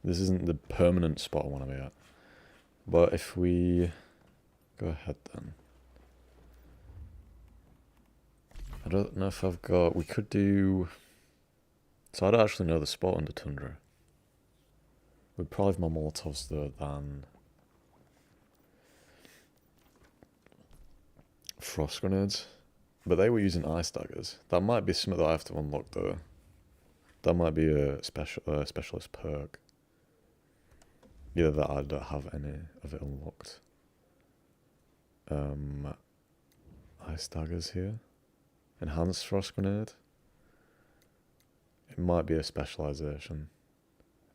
this isn't the permanent spot I want to be at. But if we go ahead then. I don't know if I've got... We could do... So I don't actually know the spot under Tundra. We'd probably have more Molotovs though than frost grenades. But they were using ice daggers. That might be something that I have to unlock though. That might be a specialist perk. Either that I don't have any of it unlocked. Ice daggers here. Enhanced frost grenade. It might be a specialization.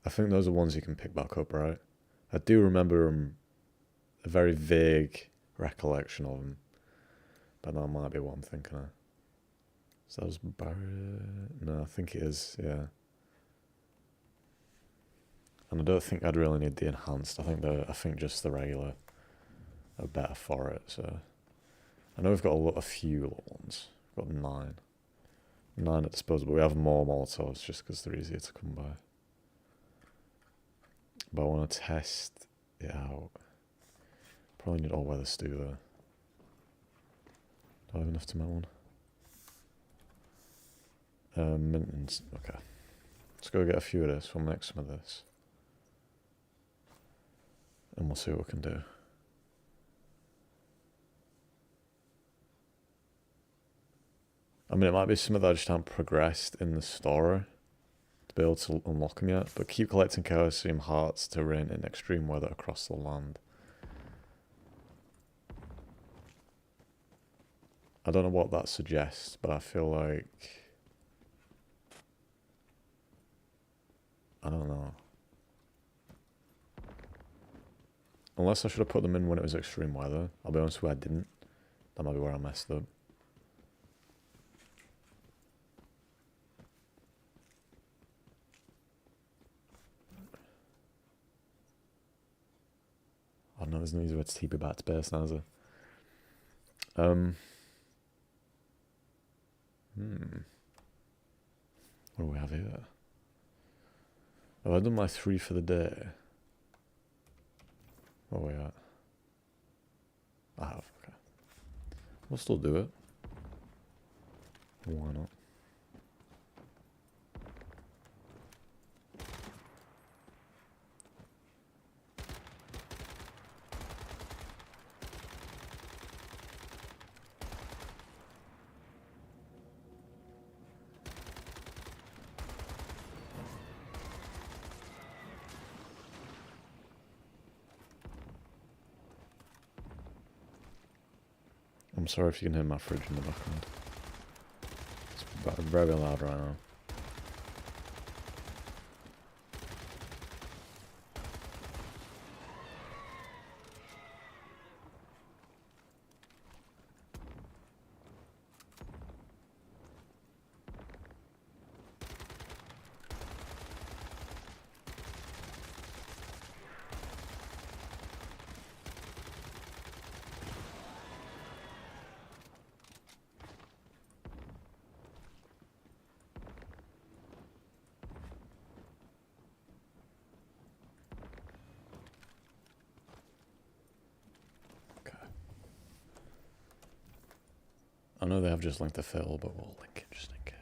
I think those are ones you can pick back up, right? I do remember a very vague recollection of them. But that might be what I'm thinking of. So that was Barrier... No, I think it is, yeah. And I don't think I'd really need the enhanced. I think just the regular are better for it, so... I know we've got a few little ones. We've got 9. 9 at disposal, but we have more Molotovs just because they're easier to come by. But I want to test it out. Probably need all-weather stew though. Do I have enough to make one? Maintenance, okay. Let's go get a few of this, we'll make some of this. And we'll see what we can do. I mean, it might be something that I just haven't progressed in the story to be able to unlock them yet, but keep collecting Chaosium hearts to reign in extreme weather across the land. I don't know what that suggests, but I feel like... I don't know. Unless I should have put them in when it was extreme weather. I'll be honest with you, I didn't. That might be where I messed up. I don't know, there's no easy way to TP back to base now, is there? What do we have here? Have I done my 3 for the day? Where are we at? I have, okay. We'll still do it. Why not? I'm sorry if you can hear my fridge in the background. It's very loud right now. I know they have just linked the fill, but we'll link it just in case.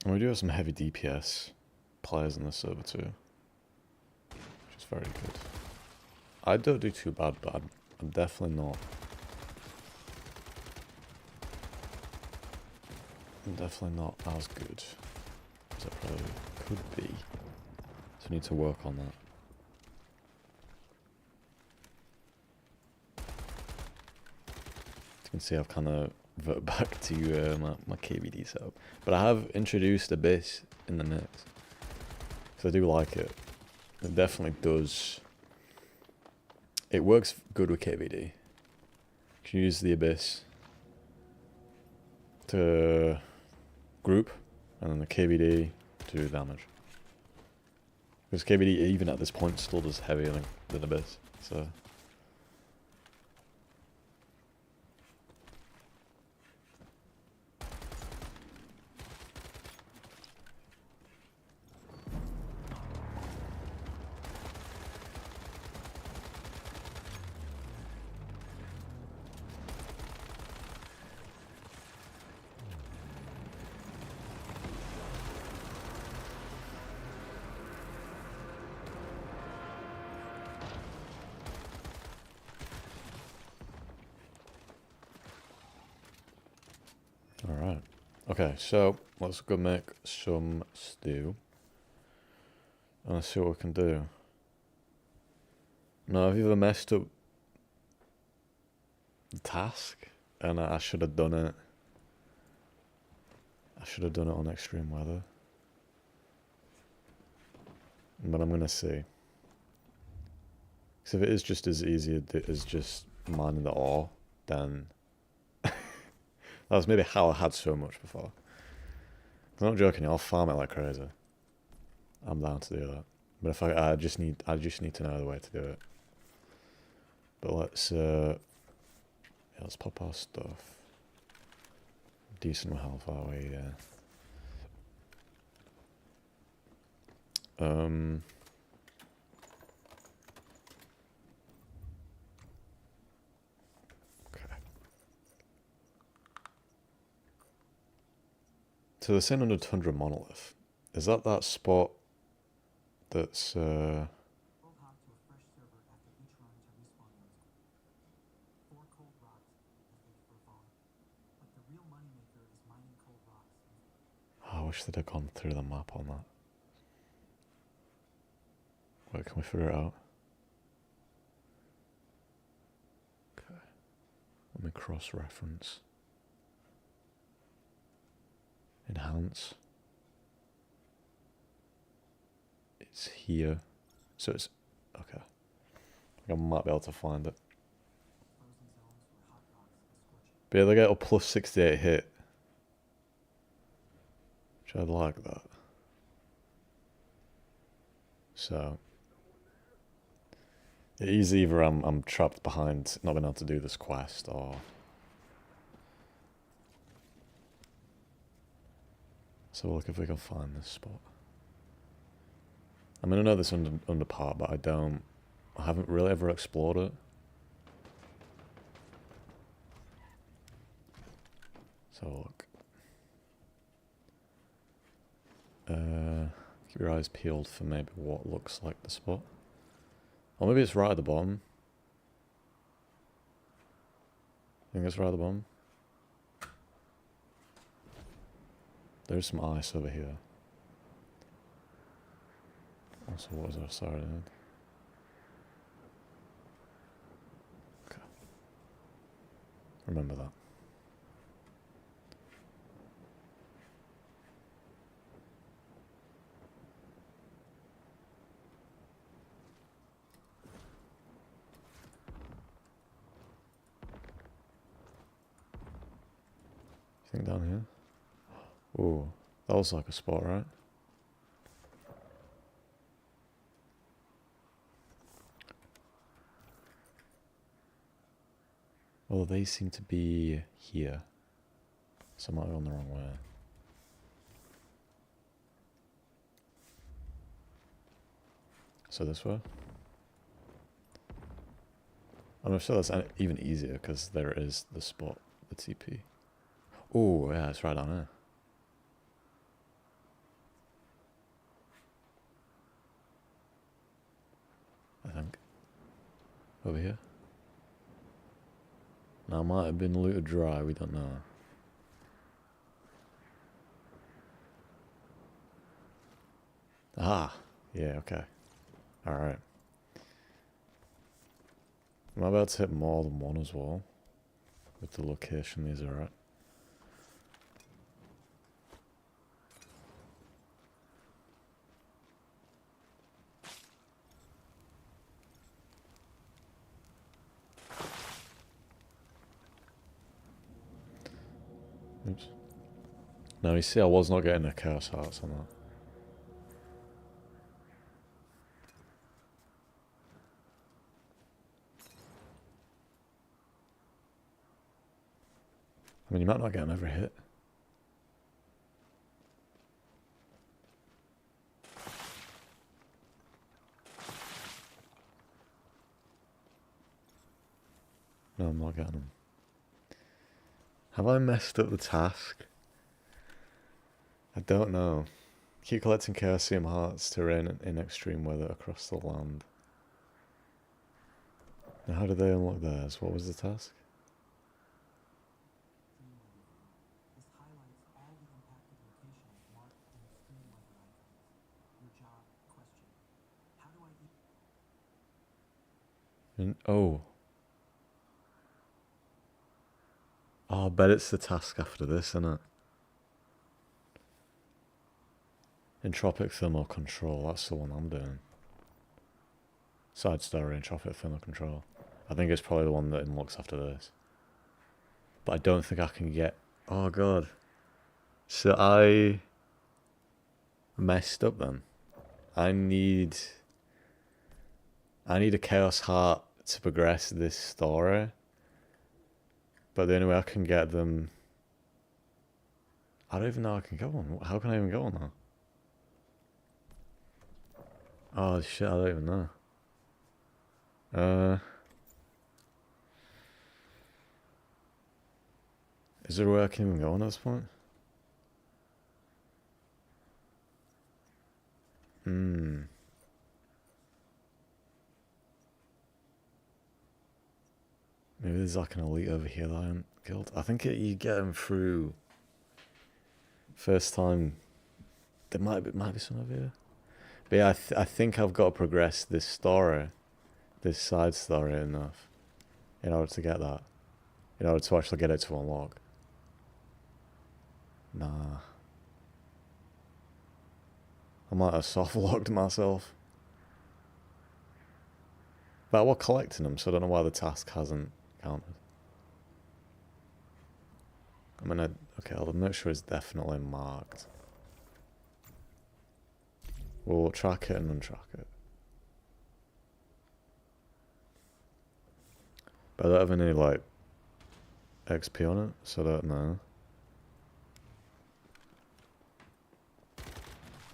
And we do have some heavy DPS players in this server too, which is very good. I don't do too bad, but I'm definitely not. I'm definitely not as good as I probably could be. So I need to work on that. As you can see, I've kind of reverted back to my KBD setup. But I have introduced Abyss in the mix. So I do like it. It definitely does. It works good with KBD. You can use the Abyss to group, and then the KBD to do damage. Because KBD, even at this point, still does heavier than Abyss. So. Alright. Okay, so let's go make some stew. And let's see what we can do. Now, I've either messed up the task, and I should have done it. I should have done it on extreme weather. But I'm gonna see. Because if it is just as easy as just mining the ore, then that was maybe how I had so much before. I'm not joking, I'll farm it like crazy. I'm down to do that. But if I just need to know the way to do it. But let's let's pop our stuff. Decent health, are we? Yeah. Okay. So the Sin Under Tundra Monolith. Is that spot that's Go hop to a fresh server after each run to respawn those 4 cold rocks as they revolve. But the real moneymaker is mining cold rocks. I wish they'd have gone through the map on that. Wait, can we figure it out? Okay. Let me cross-reference. Enhance. It's here. So it's... Okay. I think I might be able to find it. Frozen zones where hot rocks and scorching. But yeah, they get a plus 68 hit. Which I'd like that. So... it is either I'm trapped behind not being able to do this quest, or... So we'll look if we can find this spot. I mean, I know this under part, but I haven't really ever explored it. So look. Keep your eyes peeled for maybe what looks like the spot. Or maybe it's right at the bottom. I think it's right at the bottom. There's some ice over here. Also, what was our side end? Okay. Remember that. You think down here? Ooh, that was like a spot, right? Oh, they seem to be here. So I might have gone the wrong way. So this way? I'm sure that's even easier because there is the spot, the TP. Oh, yeah, it's right down there. Over here. Now, might have been looted dry, we don't know. Ah, yeah, okay. Alright. Am I about to hit more than one as well? With the location these are at. Oops. Now you see I was not getting a Chaos Hearts on that. I mean, you might not get them every hit. No, I'm not getting them. Have I messed up the task? I don't know. Keep collecting Chaosium Hearts to rain in extreme weather across the land. Now, how do they unlock theirs? What was the task? This highlights all the impacted locations marked in extreme weather icons. Your job, question. How do I Oh. Oh, I bet it's the task after this, isn't it? Entropic Thermal Control, that's the one I'm doing. Side story, Entropic Thermal Control. I think it's probably the one that unlocks after this. But I don't think I can get... Oh god. So I... messed up then. I need a Chaos Heart to progress this story. But the only way I can get them... I don't even know I can go on. How can I even go on that? Oh shit, I don't even know. Is there a way I can even go on at this point? Maybe there's like an elite over here that I haven't killed. I think you get them through... First time... There might be some over here. But yeah, I think I've got to progress this story. This side story enough. In order to get that. In order to actually get it to unlock. Nah. I might have soft locked myself. But we're collecting them, so I don't know why the task hasn't counted. I'm gonna... Okay, I'll make sure it's definitely marked. We'll track it and untrack it. But I don't have any, like, XP on it, so I don't know.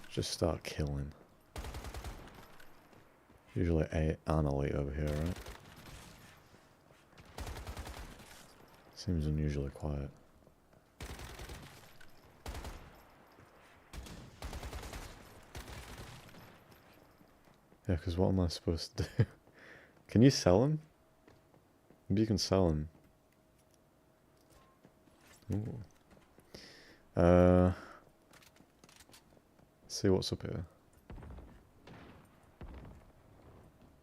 Just start killing. Usually an elite over here, right? Seems unusually quiet. Yeah, because what am I supposed to do? Can you sell them? Maybe you can sell them. Ooh. See what's up here.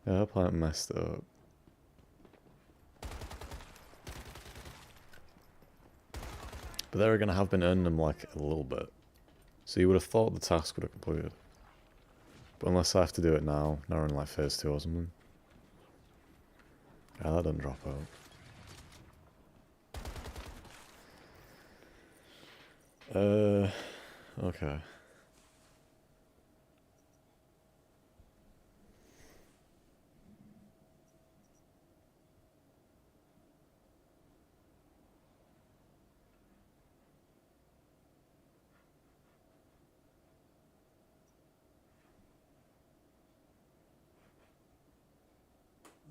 Yeah, that plant messed up. But they were going to have been earning them like a little bit. So you would have thought the task would have completed. But unless I have to do it now we're in like phase 2 or something. Yeah, that doesn't drop out. Okay.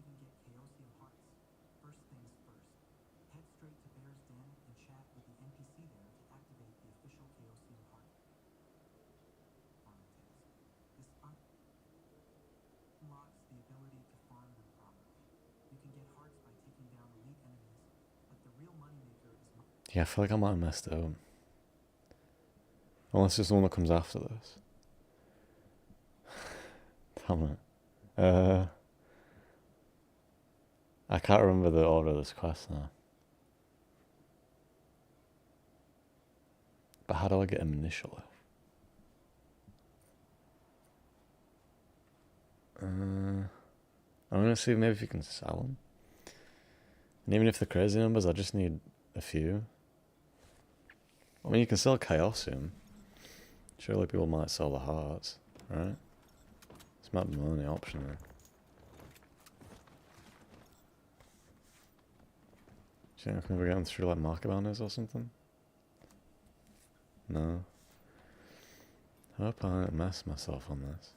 even get Chaosium Hearts? First things first. Head straight to Bear's Den and chat with the NPC there to activate the official Chaosium Heart. Yeah, I feel like I might have messed it up. Unless it's the one that comes after this. Damn it. I can't remember the order of this quest now. But how do I get him initially? I'm gonna see maybe if you can sell them. And even if they're crazy numbers, I just need a few. I mean, you can sell Chaosium. Surely people might sell the hearts, right? This might be my only option there. Do you think I can ever get them through like market banners or something? No. I hope I don't mess myself on this.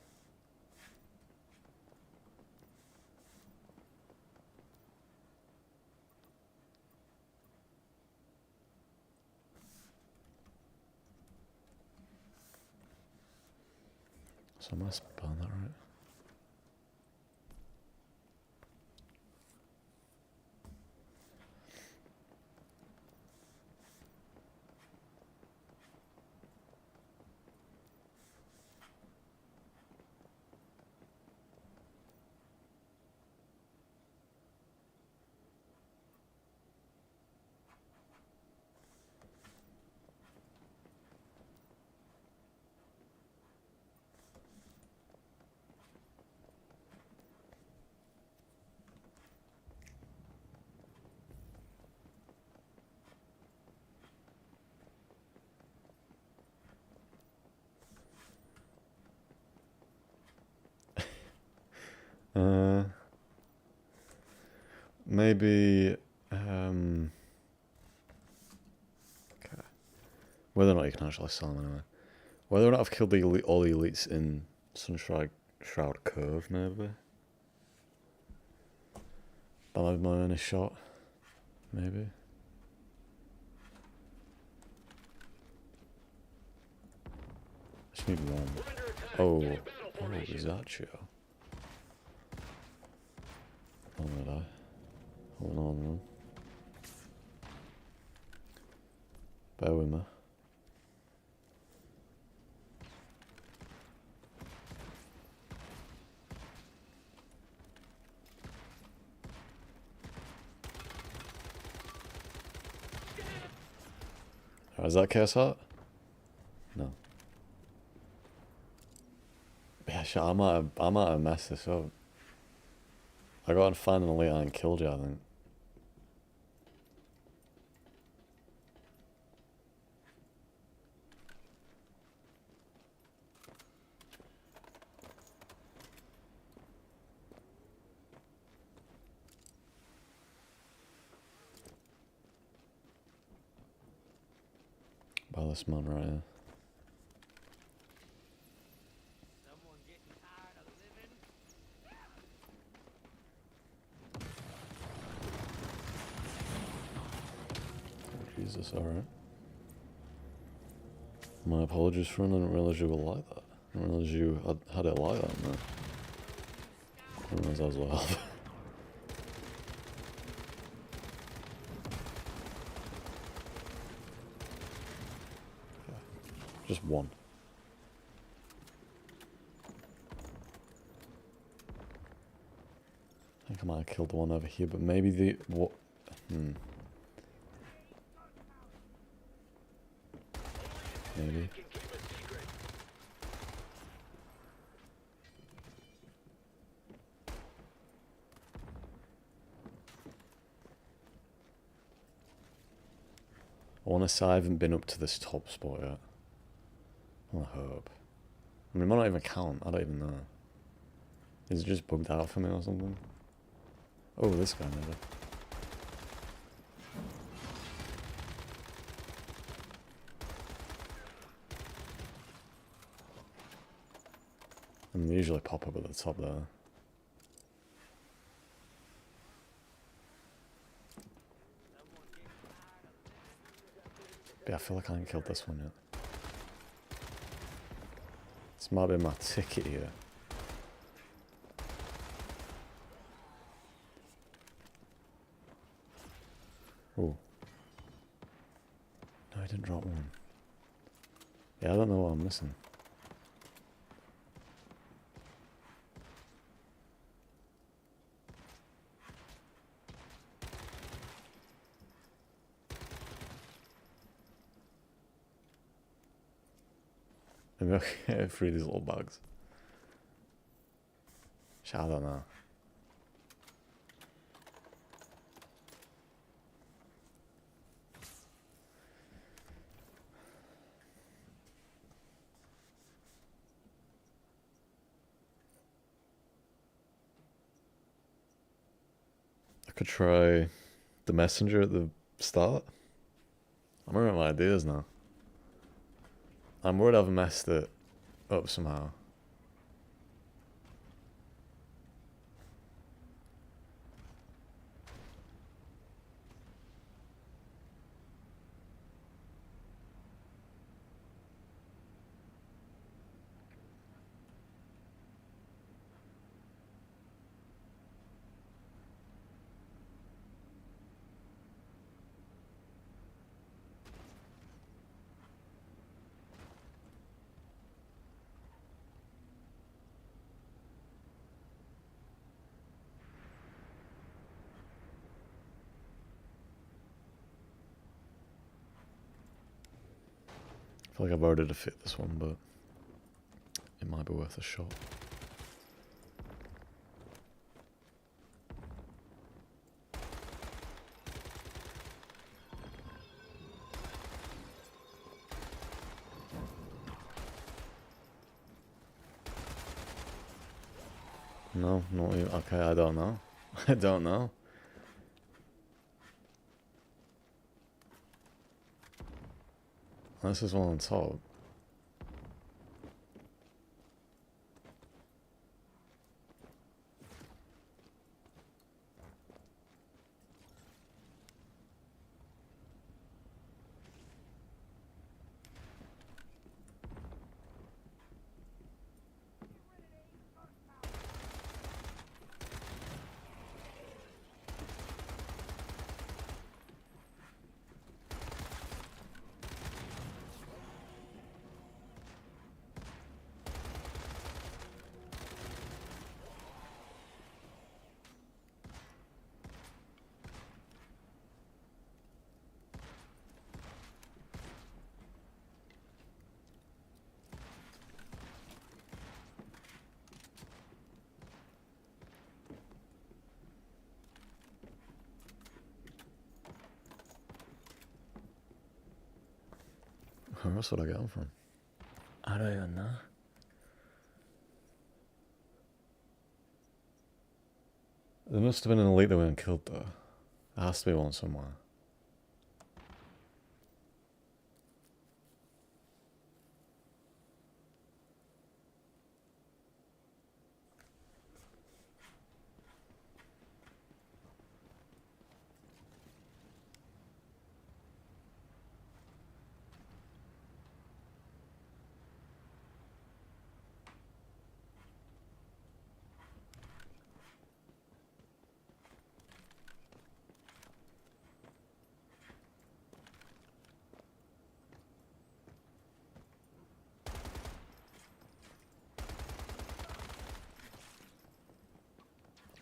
So I must burn that right. Maybe, okay. Whether or not you can actually sell them anyway. Whether or not I've killed all the elites in Sunshroud Cove, maybe. That might be my only shot. Maybe. I just need one. Oh, Bizaccio. Oh, did I? Hold on. Bear with me. Is that Chaos Heart? No. Yeah, shit, I might have messed this up. I got to find an elite and killed you, I think. By this man right here. Someone getting tired of living? Oh, Jesus, alright. My apologies for I didn't realize you were like that. I didn't realize you had it like that, man. I didn't realize I was loud. Just one. I think I might have killed the one over here, but maybe the... what? Maybe. I want to say I haven't been up to this top spot yet. I hope. I mean, it might not even count. I don't even know. Is it just bugged out for me or something? Oh, this guy maybe. And they usually pop up at the top there. But yeah, I feel like I haven't killed this one yet. This might be my ticket here. Oh. I didn't drop one. Yeah, I don't know what I'm missing. Maybe I can get through these little bags. Shit, I don't know. I could try the messenger at the start. I'm running out of ideas now. I'm worried I've messed it up somehow. I feel like I've already defeated this one, but it might be worth a shot. No, not even. Okay, I don't know. I don't know. This is one on top. Where else would I get them from? I don't even know. There must have been an elite that went and killed though. There has to be one somewhere.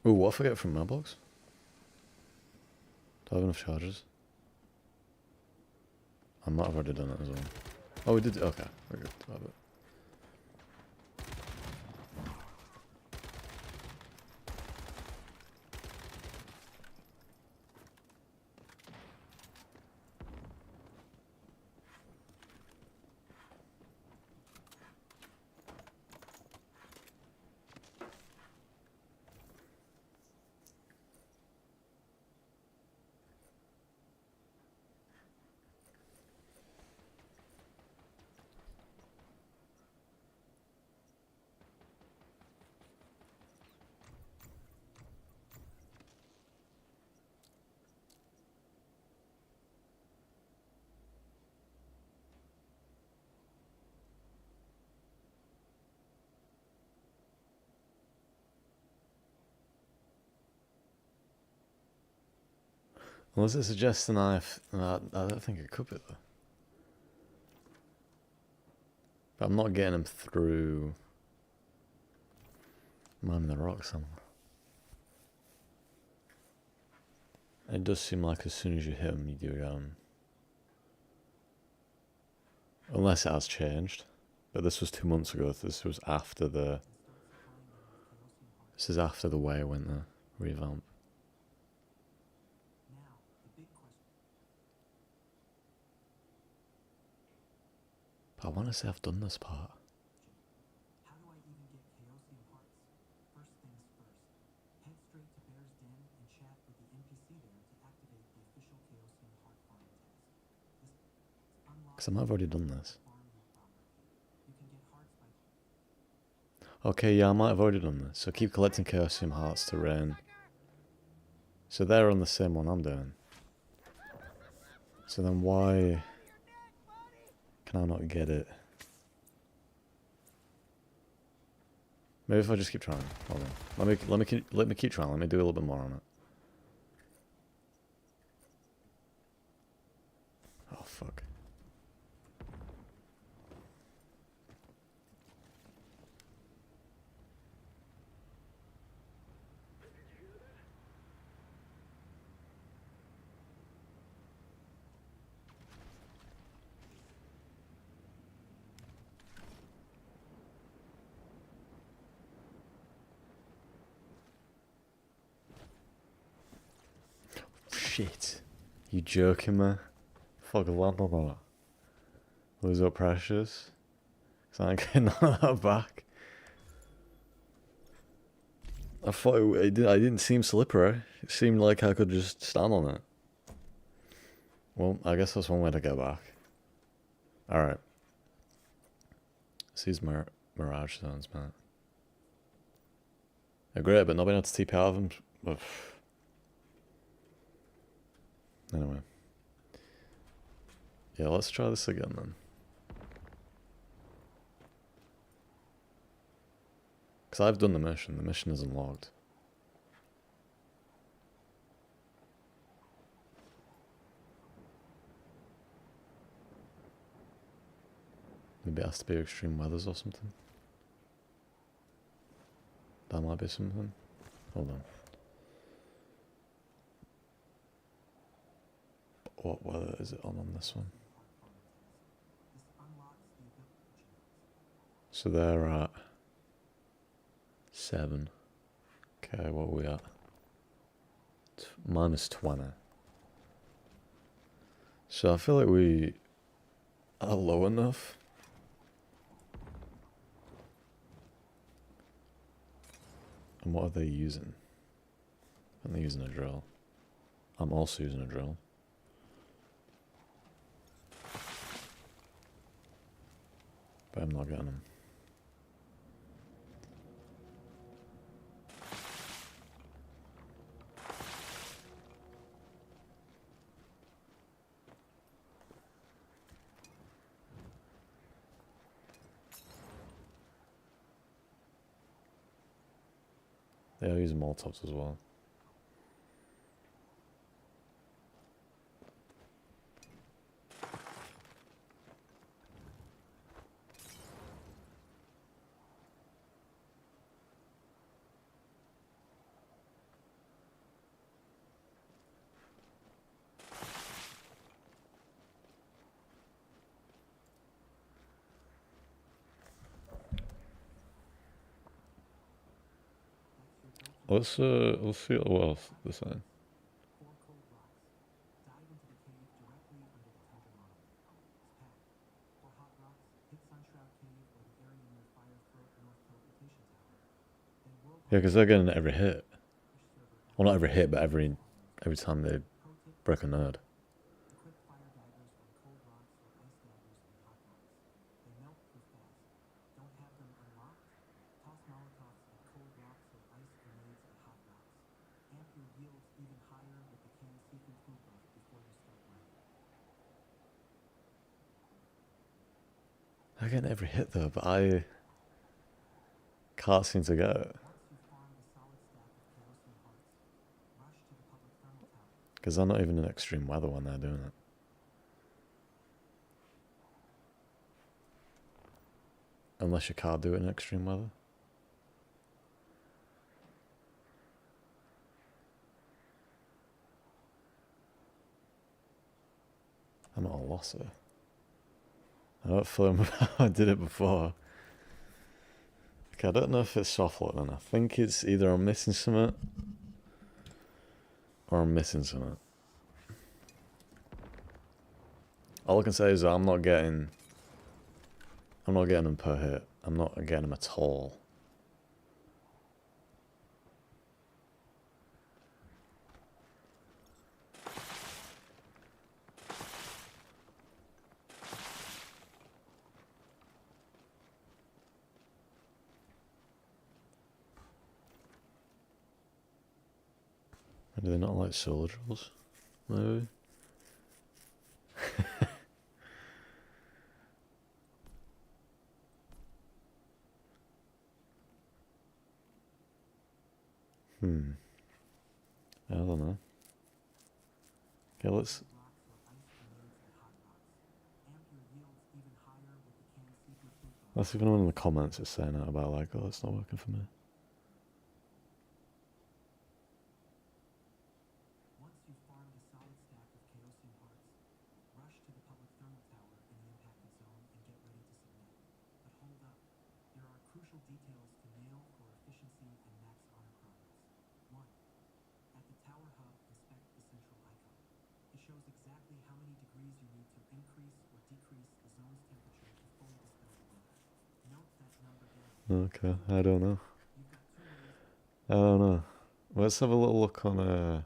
Ooh, what if I get from mailbox? Do I have enough charges? I might have already done it as well. Oh, we did. Okay, we're good. I have it. Unless it suggests a knife, I don't think it could be though. But I'm not getting him through mining the rock somewhere. It does seem like as soon as you hit him, you do get him. Unless it has changed. But this was 2 months ago. This was after the... This is after the Way went the revamp. Now, the big question. But I want to say I've done this part. How do I even get Chaosium hearts? First things first. Head straight to Bear's Den and chat with the NPC there to activate the official Chaosium heart farming task. This unlocks Because I might have already done this. farm route proper. You can get hearts by Okay, yeah, I might have already done this. So keep collecting Chaosium Hearts to rain. So they're on the same one I'm doing. So then why can I not get it? Maybe if I just keep trying. Hold on. Let me keep trying. Let me do a little bit more on it. Oh fuck. Shit. You joking, man? Fuck, land on that. Lose up precious. So I ain't getting none of that back. I thought I didn't seem slippery. It seemed like I could just stand on it. Well, I guess that's one way to get back. Alright. These Mirage zones, man. They're great, but not being able to TP out of them. Ugh. Anyway. Yeah, let's try this again then. Because I've done the mission. The mission isn't logged. Maybe it has to be extreme weathers or something. That might be something. Hold on. What weather is it on this one? So they're at 7. Okay, what are we at? Minus 20. So I feel like we are low enough. And what are they using? And they're using a drill. I'm also using a drill. But I'm not getting them. They are using Molotovs as well. Let's see what else they're saying. 4 cold rocks. Dive into the cave directly under the tundra monolith. It's packed. 4 hot rocks. Hit Sunshroud Cave or the area near Fire Throat North Teleportation Tower. Then whirl Yeah, because they're getting every hit. push server Well, not every hit, but every time they Pro tip: break a node. equip fire daggers on cold rocks or ice daggers on hot rocks. They melt too fast. Don't have them unlocked? Toss molotovs at cold rocks or ice grenades at hot rocks. Amp your yields even higher with the canned seafood food buff before you start running. They're getting every hit though, but I can't seem to get it. Once you've farmed a solid stack of Chaosium hearts, rush to the public thermal tower. Because they're not even in extreme weather when they're doing it. Unless you can't do it in extreme weather. I'm at a loss here. I don't feel how I did it before. Okay, I don't know if it's soft lock then. I think it's either I'm missing something or I'm missing something. All I can say is that I'm not getting them per hit. I'm not getting them at all. Do they not like solar drills? Maybe. I don't know. Okay, let's. That's even one in the comments is saying that about like, oh, it's not working for me. Once you've farmed a solid stack of Chaosium hearts, rush to the public thermal tower in the impacted zone and get ready to submit. But hold up. There are crucial details to nail for efficiency and max honor progress. 1. At the tower hub, inspect the central icon. It shows exactly how many degrees you need to increase or decrease the zone's temperature to fully dispel the weather. Note that number down. Okay, I don't know. You've got 2 ways. I don't know. Let's have a little look on here.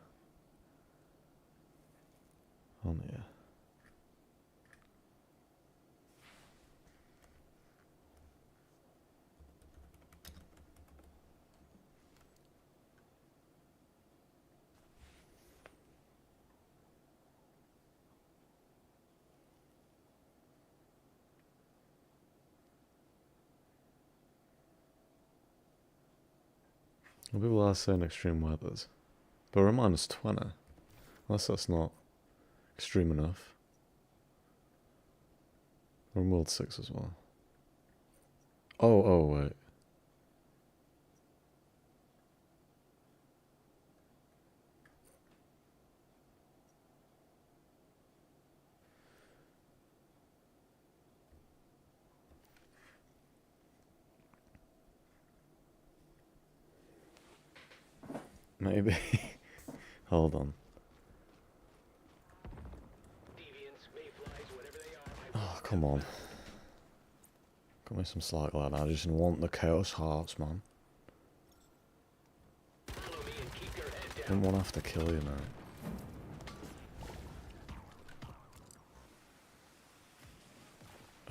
Well, people are saying extreme weathers. But we're minus 20. Unless that's not extreme enough. We're in World 6 as well. Oh, wait. Maybe. Hold on. Oh, come on. Got me some slack like that. I just want the Chaos Hearts, man. Didn't want to have to kill you now.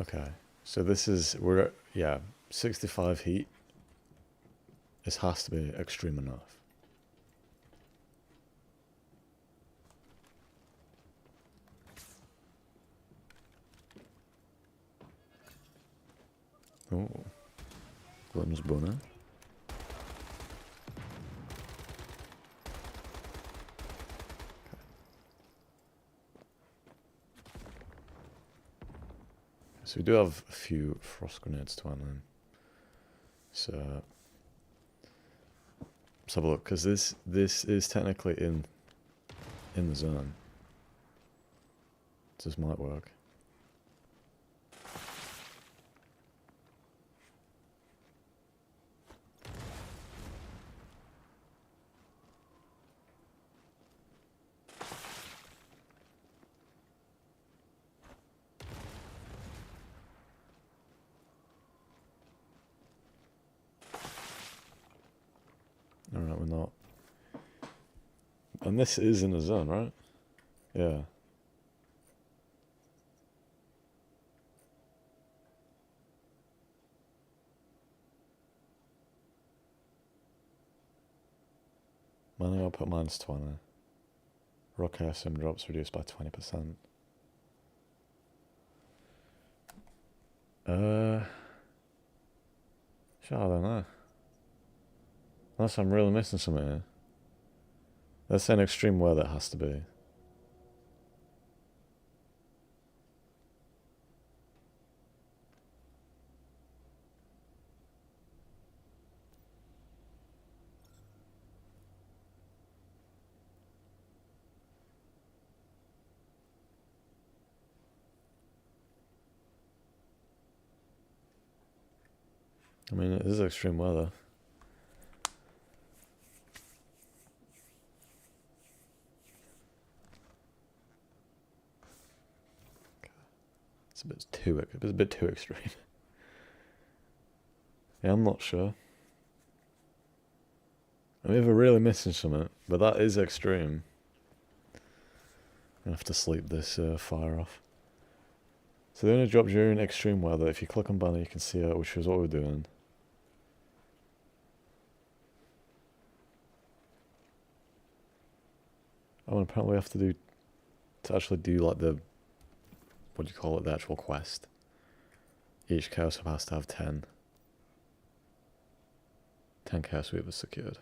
Okay. So this is, we're at, yeah, 65 heat. This has to be extreme enough. Oh, Glim's Bunny. So we do have a few frost grenades to hand in. So let's have a look, because this is technically in the zone. This might work. Alright, we're not. And this is in the zone, right? Yeah. Mining output minus 20. Rock sim drops reduced by 20%. Sure, I don't know. Unless I'm really missing something here. That's an extreme weather it has to be. I mean, it is extreme weather. It's a bit too extreme. Yeah, I'm not sure. I'm either really missing something, but that is extreme. I'm gonna have to sleep this fire off. So they only drop during extreme weather. If you click on banner, you can see it, which is what we're doing. Oh, and apparently we have to actually do like the, what do you call it, the actual quest. Each chaos hub has to have 10 chaos weavers secured.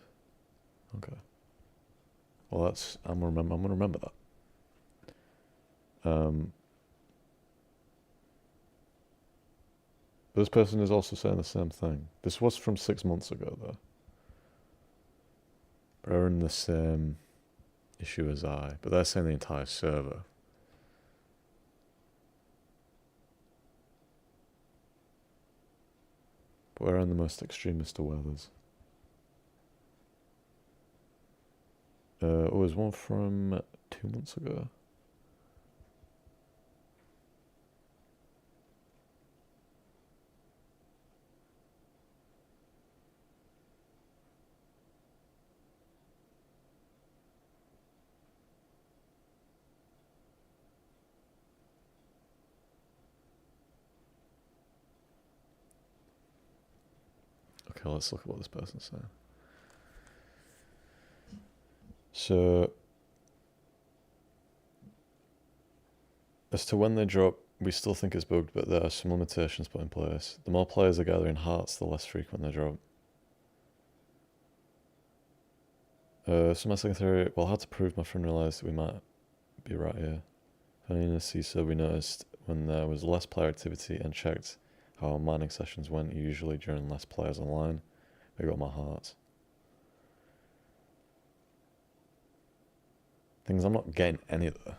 Okay. Well, I'm gonna remember that. This person is also saying the same thing. This was from 6 months ago, though. They're in the same issue as I, but they're saying the entire server. But we're in the most extremist of weathers. There's one from 2 months ago. Okay, let's look at what this person's saying. So, as to when they drop, we still think it's bugged, but there are some limitations put in place. The more players are gathering hearts, the less frequent they drop. So my second theory, well, how to prove, my friend realised we might be right here. Finding a CISO, we noticed when there was less player activity and checked how our mining sessions went, usually during less players online. We got more hearts. Things I'm not getting any of though.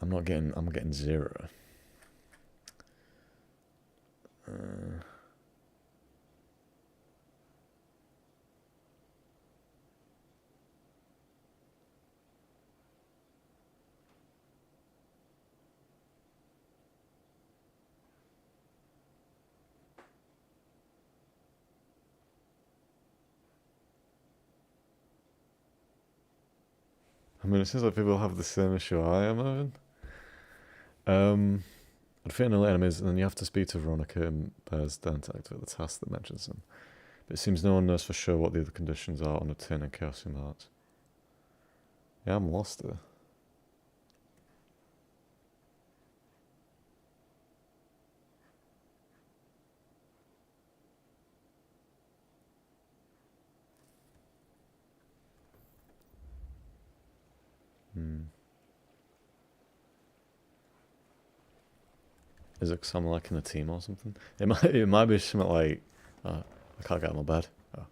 I'm getting 0. I mean, it seems like people have the same issue I am having. I'd fit in all enemies, and then you have to speak to Veronica and Bears down to activate the task that mentions them. But it seems no one knows for sure what the other conditions are on obtaining Chaosium Hearts. Yeah, I'm lost here. Is it something like in a team or something? It might be something like, I can't get out of my bed. Oh.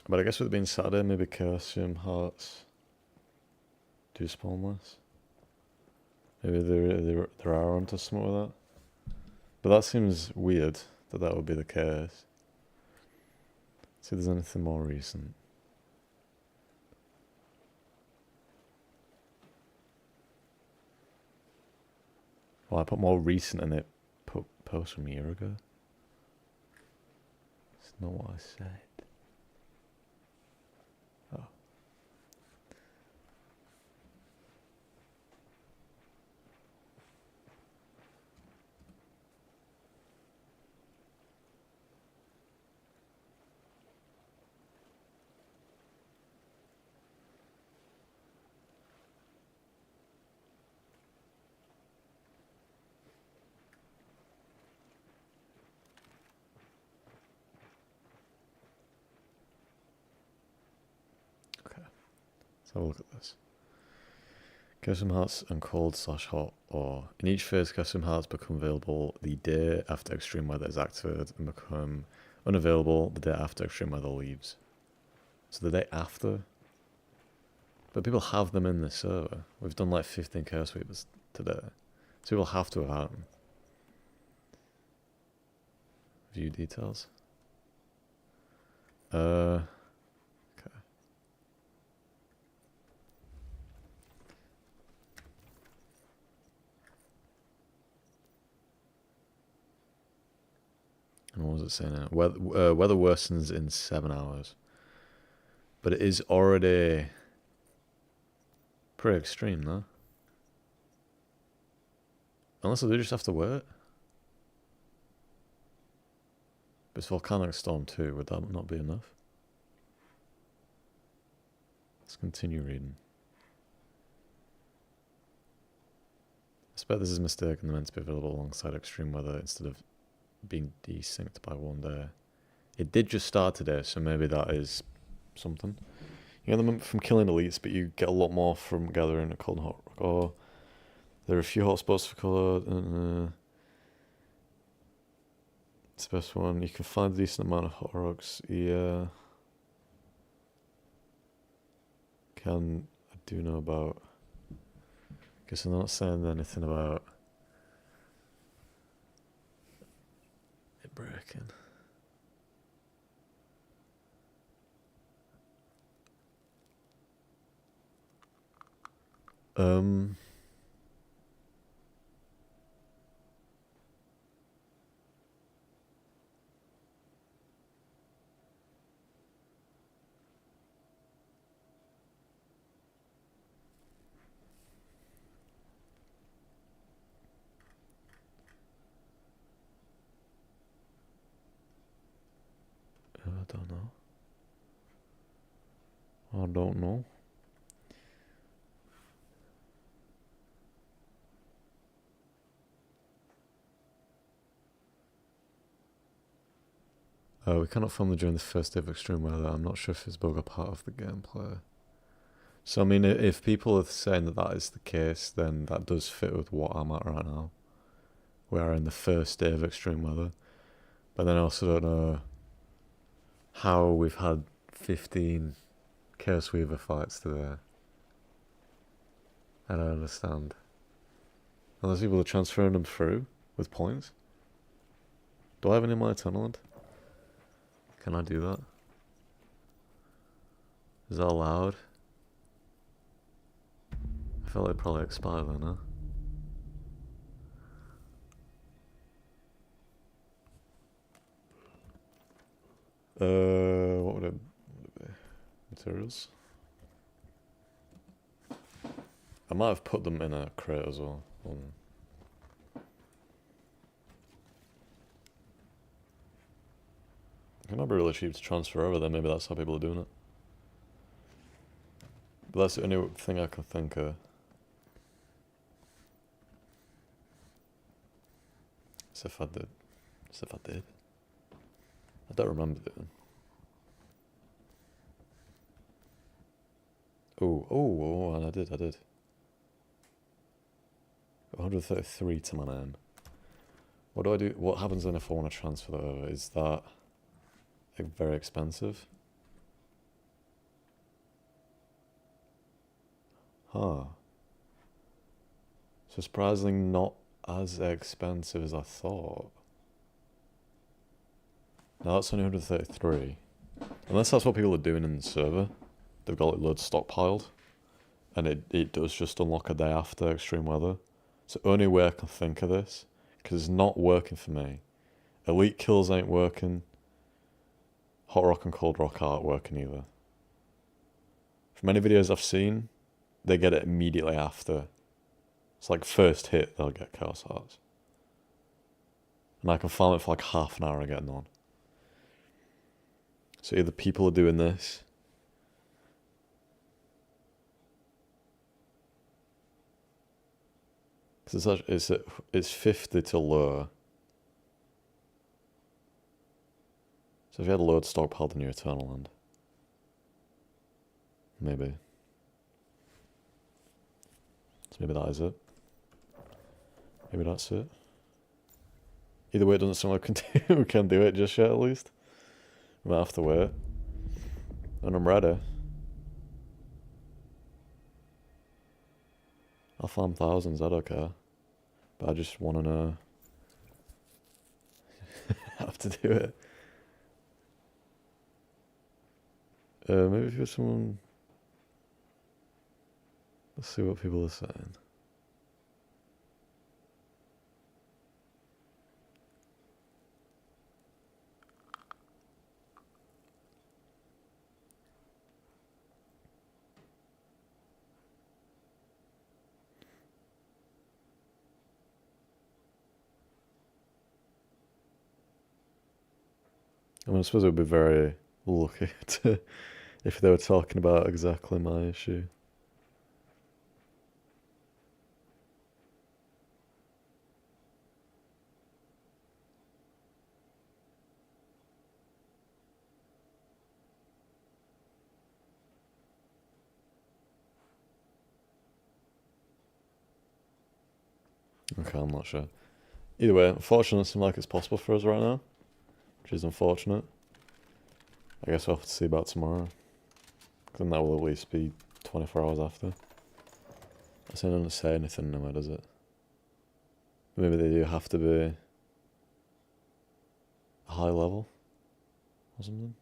But I guess with it being Saturday, maybe Chaosium Hearts do spawn less. Maybe there are onto something with that. But that seems weird that would be the case. See if there's anything more recent. Well, I put more recent and it put post from a year ago. That's not what I said. Oh. have a look at this. Chaosium Hearts and cold/hot, or in each phase, Chaosium Hearts become available the day after extreme weather is activated and become unavailable the day after extreme weather leaves. So the day after. But people have them in this server. We've done like 15 Chaos Weavers today. So people have to have had them. View details. Okay. And what was it saying now? Weather worsens in 7 hours. But it is already pretty extreme, though. Unless I do just have to wait. But it's Volcanic Storm 2, would that not be enough? Let's continue reading. I suspect this is a mistake and they're meant to be available alongside extreme weather instead of being desynced by 1 day. It did just start today, so maybe that is something. You get them from killing elites, but you get a lot more from gathering a cold and hot rock. Or there are a few hotspots for colour. It's the best one. You can find a decent amount of hot rocks. Yeah. I do know about. Guess I'm not saying anything about it breaking. I don't know. I don't know. We cannot film during the first day of extreme weather. I'm not sure if it's bug or part of the gameplay. So I mean, if people are saying that that is the case, then that does fit with what I'm at right now. We are in the first day of extreme weather. But then I also don't know how we've had 15 Chaos Weaver fights today. I don't understand. Unless people are transferring them through with points. Do I have any in my Eternal? Can I do that? Is that allowed? I feel like it probably expire then, huh? What would it be? Materials? I might have put them in a crate as well. It might be really cheap to transfer over there, maybe that's how people are doing it. But that's the only thing I can think of. As if I did. As if I did. I don't remember doing. Oh, and I did. 133 to my name. What do I do? What happens then if I want to transfer that over? Is that very expensive? Huh. So surprisingly not as expensive as I thought. Now that's only 133. Unless that's what people are doing in the server. They've got like loads stockpiled. And it does just unlock a day after extreme weather. It's the only way I can think of this. Because it's not working for me. Elite kills ain't working. Hot rock and cold rock aren't working either. From many videos I've seen, they get it immediately after. It's like first hit, they'll get Chaos Hearts. And I can farm it for like half an hour and get none. So either people are doing this. Because it's 50 to lower. So if you had a load stockpiled in your Eternal Land. Maybe. So maybe that is it. Maybe that's it. Either way, it doesn't sound like we can do it just yet, at least. We might have to wait. And I'm ready. I'll farm thousands, I don't care. But I just want to know. I have to do it. Maybe if you're someone... Let's see what people are saying. I mean, I suppose it would be very lucky to, if they were talking about exactly my issue. Okay, I'm not sure. Either way, unfortunately, it seems like it's possible for us right now, which is unfortunate. I guess we'll have to see about tomorrow. Then that will at least be 24 hours after. It doesn't say anything nowhere, does it? Maybe they do have to be a high level or something.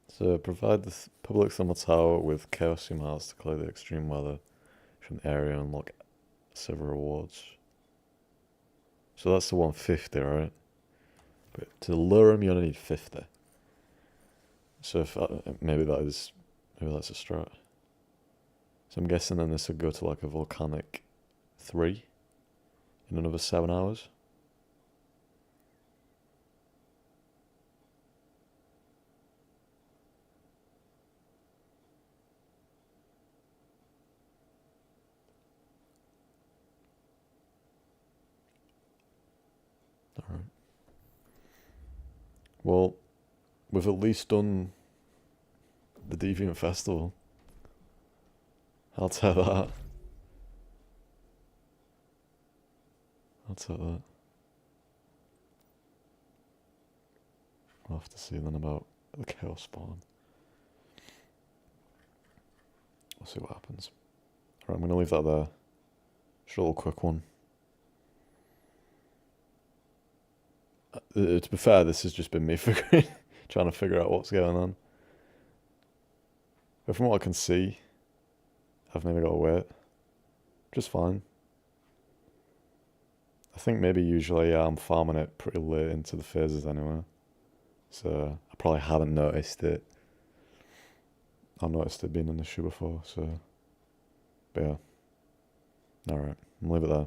So provide the public thermal tower with chaos miles to clear the extreme weather from the area and unlock several rewards. So that's the 150, right? But to lure him, you only need 50. So if maybe that's a strat. So I'm guessing then this would go to like a volcanic 3 in another 7 hours. Alright. Well, we've at least done the Deviant Festival. I'll tell that. I'll tell that. We'll have to see then about the Chaos Spawn. We'll see what happens. Alright, I'm going to leave that there. Just a little quick one. To be fair, this has just been me trying to figure out what's going on. But from what I can see, I've maybe got to wait. Just fine. I think maybe usually I'm farming it pretty late into the phases anyway. So I probably haven't noticed it. I've noticed it being an issue before, so... But yeah. Alright, I'll leave it there.